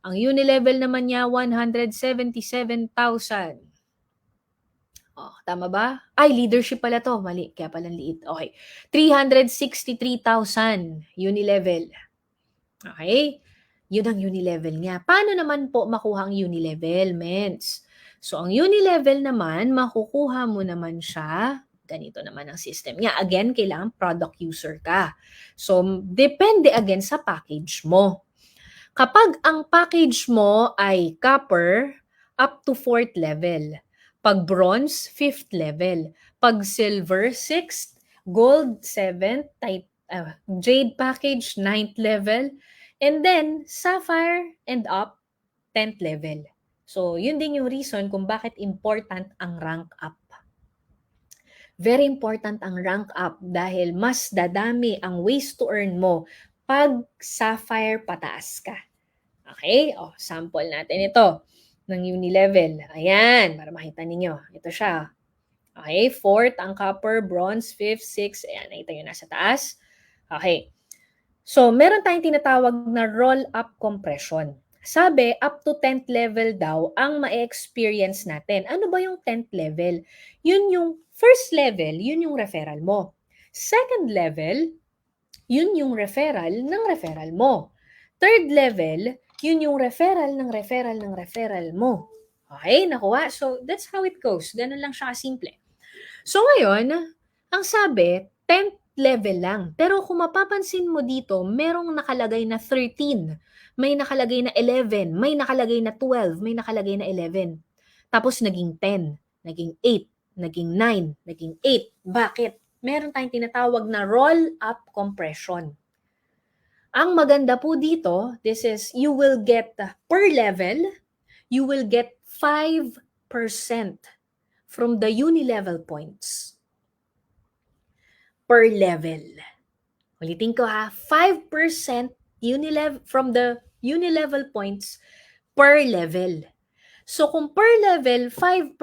Speaker 4: Ang Unilevel naman niya, 177,000. Oh, tama ba? Ay, leadership pala to. Mali, kaya pala liit. Okay. 363,000 Unilevel. Okay? Yun ang Unilevel niya. Paano naman po makuha ang Unilevel, mens? So, ang Unilevel naman, makukuha mo naman siya. Ganito naman ang system niya. Again, kailangan product user ka. So, depende again sa package mo. Kapag ang package mo ay copper, up to 4th level. Pag bronze, 5th level. Pag silver, 6th. Gold, 7th. Jade package, 9th level. And then, sapphire and up, 10th level. So, yun din yung reason kung bakit important ang rank up. Very important ang rank up dahil mas dadami ang ways to earn mo pag sapphire pataas ka. Okay? O, sample natin ito ng Unilevel. Ayan, para makita ninyo. Ito siya. Okay, 4th ang copper, bronze, 5th, 6th. Ayan, nakita nyo nasa taas. Okay. So, meron tayong tinatawag na roll-up compression. Sabi, up to 10th level daw ang ma-experience natin. Ano ba yung 10th level? Yun yung first level, yun yung referral mo. Second level, yun yung referral ng referral mo. Third level, yun yung referral ng referral ng referral mo. Okay, nakuha? So, that's how it goes. Ganun lang siya kasimple. So, ngayon, ang sabi, 10th level lang. Pero kung mapapansin mo dito, merong nakalagay na 13, may nakalagay na 11, may nakalagay na 12, may nakalagay na 11. Tapos naging 10, naging 8, naging 9, naging 8. Bakit? Meron tayong tinatawag na roll-up compression. Ang maganda po dito, this is, you will get per level, you will get 5% from the unilevel points. Per level. Ulitin ko ha, 5% from the unilevel points per level. So kung per level, 5%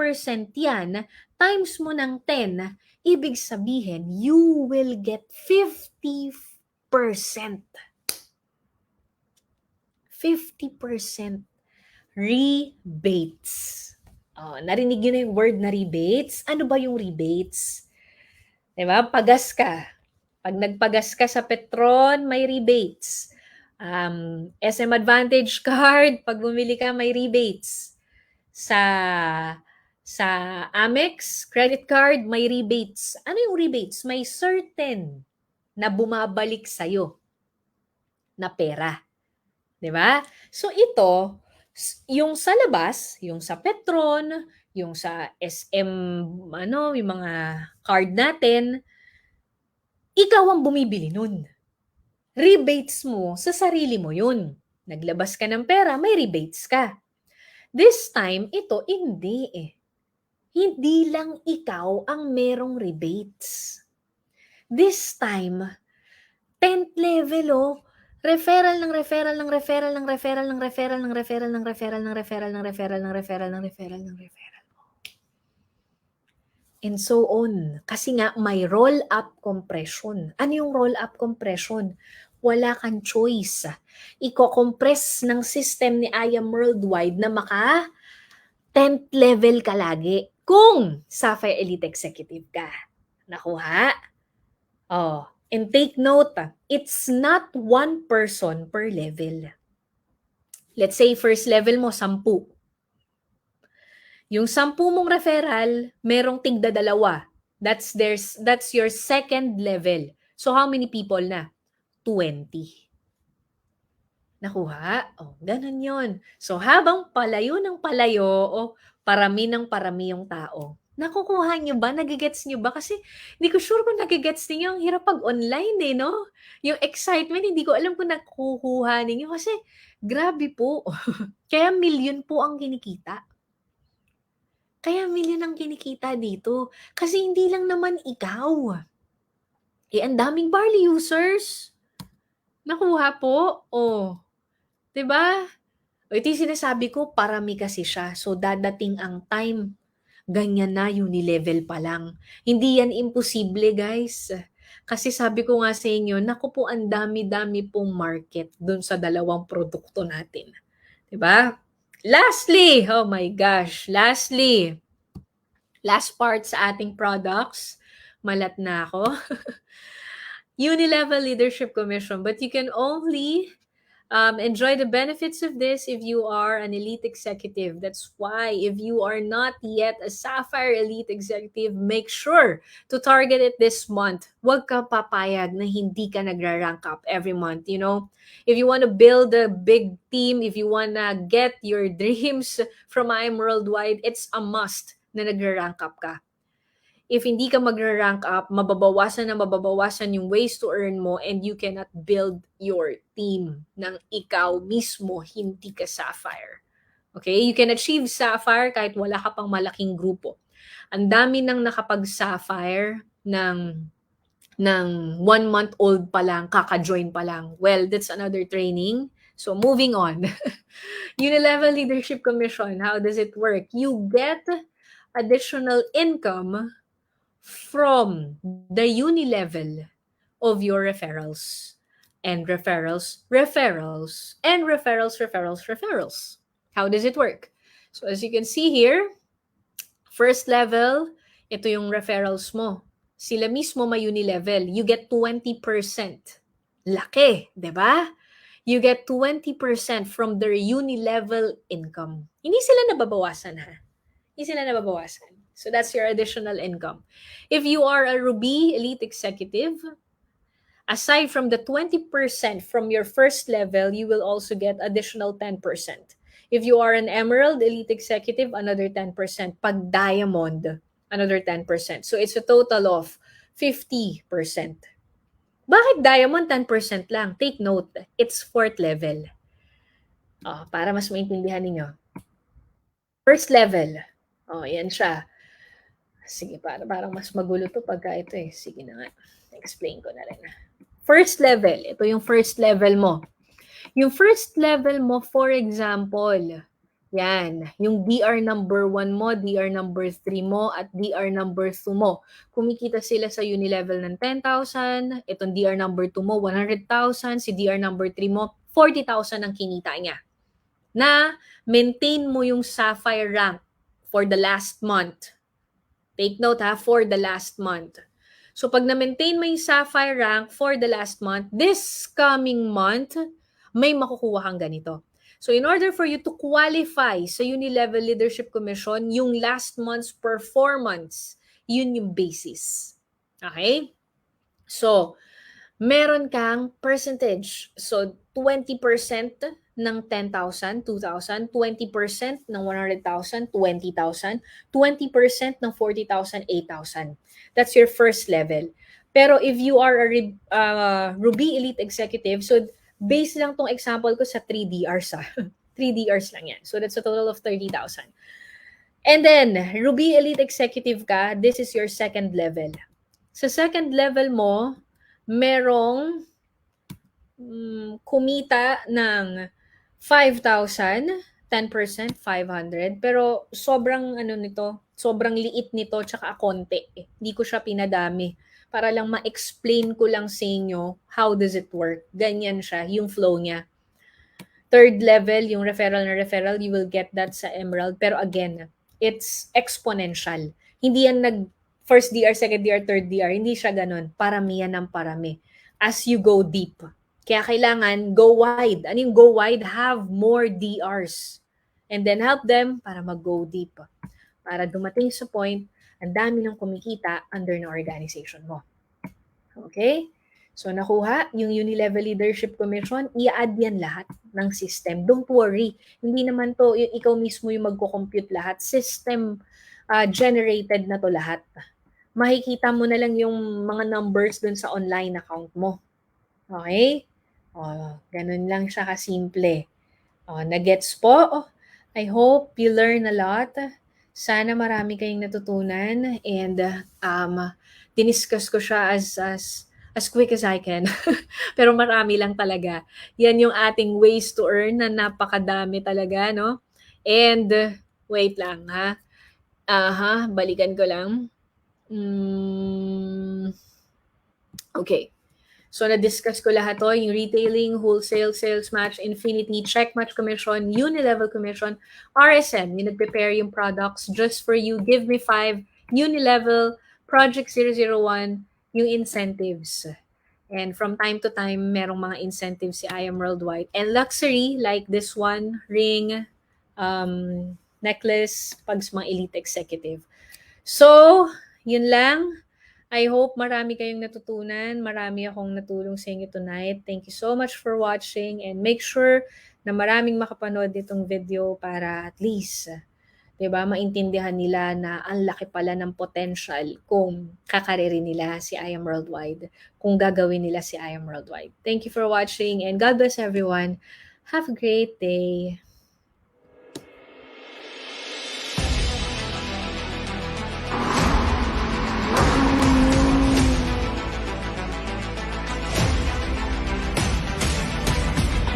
Speaker 4: yan, times mo ng 10, ibig sabihin, you will get 50%. 50% rebates. Oh, narinig yun na yung word na rebates? Ano ba yung rebates? Diba? Pagas ka. Pag nagpagas ka sa Petron, may rebates. SM Advantage card, pag bumili ka, may rebates. Sa Amex credit card, may rebates. Ano yung rebates? May certain na bumabalik sa'yo na pera. Diba? So ito, yung sa labas, yung sa Petron, yung sa SM, yung mga card natin, ikaw ang bumibili nun. Rebates mo, sa sarili mo yun. Naglabas ka ng pera, may rebates ka. This time, ito, hindi eh. Hindi lang ikaw ang merong rebates. This time, 10th level referral ng referral ng referral ng referral ng referral ng referral ng referral ng referral ng referral ng referral ng referral ng referral mo. And so on. Kasi nga may roll-up compression. Ano yung roll-up compression? Wala kang choice. Iko-compress ng system ni IAM Worldwide na maka 10th level ka lagi kung Sapphire Elite Executive ka. Nakuha? Oh. And take note, it's not one person per level. Let's say first level mo, 10. Yung 10 mong referral, merong tigda 2. That's your second level. So how many people na? 20. Nakuha? Oh, ganun yun. So habang palayo ng palayo, parami ng parami yung tao, nakukuha nyo ba? Nagigets nyo ba? Kasi hindi ko sure kung nagigets ninyo. Ang hirap pag online eh, no? Yung excitement, hindi ko alam kung nakukuha ninyo. Kasi grabe po. Kaya million po ang kinikita. Kaya million ang kinikita dito. Kasi hindi lang naman ikaw. ang daming Barley users. Nakuha po. Oh, 'di ba? O ito yung sinasabi ko, parami kasi siya. So, dadating ang time, ganyan na, unilevel pa lang. Hindi yan imposible, guys. Kasi sabi ko nga sa inyo, naku po, ang dami-dami pong market dun sa dalawang produkto natin. 'Di ba? Lastly, oh my gosh, lastly, last part sa ating products, malat na ako. Unilevel Leadership Commission, but you can only enjoy the benefits of this if you are an elite executive. That's why if you are not yet a Sapphire Elite Executive, make sure to target it this month. Huwag ka papayag na hindi ka nagra-rank up every month, you know? If you want to build a big team, if you want to get your dreams from IM Worldwide, it's a must na nagra-rank up ka. If hindi ka magra-rank up, mababawasan yung ways to earn mo and you cannot build your team nang ikaw mismo hindi ka Sapphire. Okay? You can achieve Sapphire kahit wala ka pang malaking grupo. Ang dami nang nakapag-Sapphire ng 1-month-old pa lang, kaka-join pa lang. Well, that's another training. So, moving on. Unilevel Leadership Commission, how does it work? You get additional income from the Unilevel of your referrals. And referrals. How does it work? So as you can see here, first level, ito yung referrals mo. Sila mismo may Unilevel. You get 20%. Laki, di ba? You get 20% from their Unilevel income. Hindi sila nababawasan, ha? Hindi sila nababawasan. So that's your additional income. If you are a Ruby Elite Executive, aside from the 20% from your first level, you will also get additional 10%. If you are an Emerald Elite Executive, another 10%. Pag Diamond, another 10%. So it's a total of 50%. Bakit Diamond 10% lang? Take note, it's 4th level. Para mas maintindihan ninyo. First level. Yan siya. Sige, parang mas magulo to pagka ito eh. Sige na nga. Explain ko na rin. First level. Ito yung first level mo. Yung first level mo, for example, yan. Yung DR number 1 mo, DR number 3 mo, at DR number 2 mo. Kumikita sila sa Unilevel ng 10,000. Itong DR number 2 mo, 100,000. Si DR number 3 mo, 40,000 ang kinita niya. Na maintain mo yung Sapphire rank for the last month. Take note ha, for the last month. So pag na-maintain mo yung Sapphire rank for the last month, this coming month, may makukuha kang ganito. So in order for you to qualify sa Unilevel Leadership Commission, yung last month's performance, yun yung basis. Okay? So, meron kang percentage. So 20% ng 10,000, 2,000, 20% ng 100,000, 20,000, 20% ng 40,000, 8,000. That's your first level. Pero if you are a Ruby Elite Executive, so base lang tong example ko sa 3DRs. 3DRs lang yan. So that's a total of 30,000. And then, Ruby Elite Executive ka, this is your second level. Sa second level mo, merong kumita ng 5,000, 10%, 500. Pero sobrang sobrang liit nito tsaka konti. Hindi ko siya pinadami. Para lang ma-explain ko lang sa inyo how does it work. Ganyan siya, yung flow niya. Third level, yung referral na referral, you will get that sa Emerald. Pero again, it's exponential. Hindi yan first DR, second DR, third DR. Hindi siya ganun. Parami yan ng parami. As you go deep. Kaya kailangan go wide. Ano yung go wide? Have more DRs. And then help them para mag-go deep. Para dumating sa point, ang dami ng kumikita under na organization mo. Okay? So nakuha yung Unilevel Leadership Commission, i-add yan lahat ng system. Don't worry. Hindi naman to, ikaw mismo yung magko-compute lahat. System generated na to lahat. Makikita mo na lang yung mga numbers dun sa online account mo. Okay? Ganun lang siya kasimple. Nagets po? I hope you learn a lot. Sana marami kayong natutunan and diniscuss ko siya as as quick as I can. Pero marami lang talaga. Yan yung ating ways to earn na napakadami talaga, no? And, wait lang, ha? Balikan ko lang. Okay. So, na-discuss ko lahat to, yung retailing, wholesale, sales match, infinity, check match commission, unilevel commission, RSM, yung nag-prepare yung products just for you, give me 5, unilevel, project 001, yung incentives. And from time to time, merong mga incentives si I Am Worldwide. And luxury, like this one, ring, necklace, pag sa mga elite executive. So, yun lang. I hope marami kayong natutunan. Marami akong natulong sa inyo tonight. Thank you so much for watching and make sure na maraming makapanood nitong video para at least, 'di ba, maintindihan nila na ang laki pala ng potential kung kakaririn nila si I Am Worldwide, kung gagawin nila si I Am Worldwide. Thank you for watching and God bless everyone. Have a great day.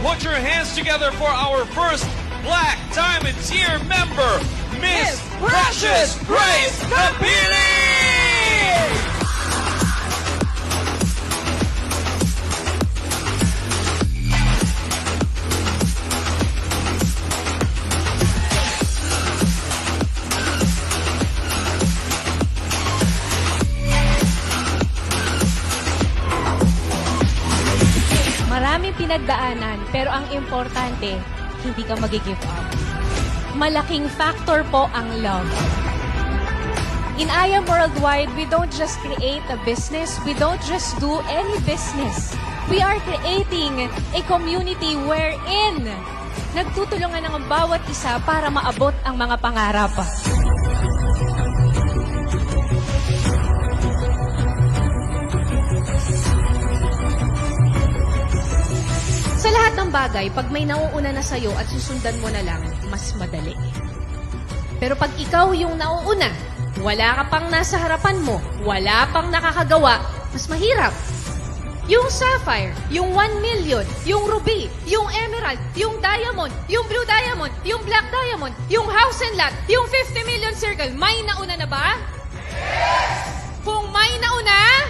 Speaker 2: Put your hands together for our first Black Diamond Tier member, Miss Precious Grace Kapili!
Speaker 3: Maraming pinagdaanan, pero ang importante, hindi ka mag-give up. Malaking factor po ang love. In I Am Worldwide, we don't just create a business, we don't just do any business. We are creating a community wherein nagtutulungan ang bawat isa para maabot ang mga pangarap. Sa lahat ng bagay, pag may nauuna na sa'yo at susundan mo na lang, mas madali. Pero pag ikaw yung nauuna, wala ka pang nasa harapan mo, wala pang nakakagawa, mas mahirap. Yung sapphire, yung 1 million, yung ruby, yung emerald, yung diamond, yung blue diamond, yung black diamond, yung house and lot, yung 50 million circle, may nauna na ba? Yes! Kung may nauna,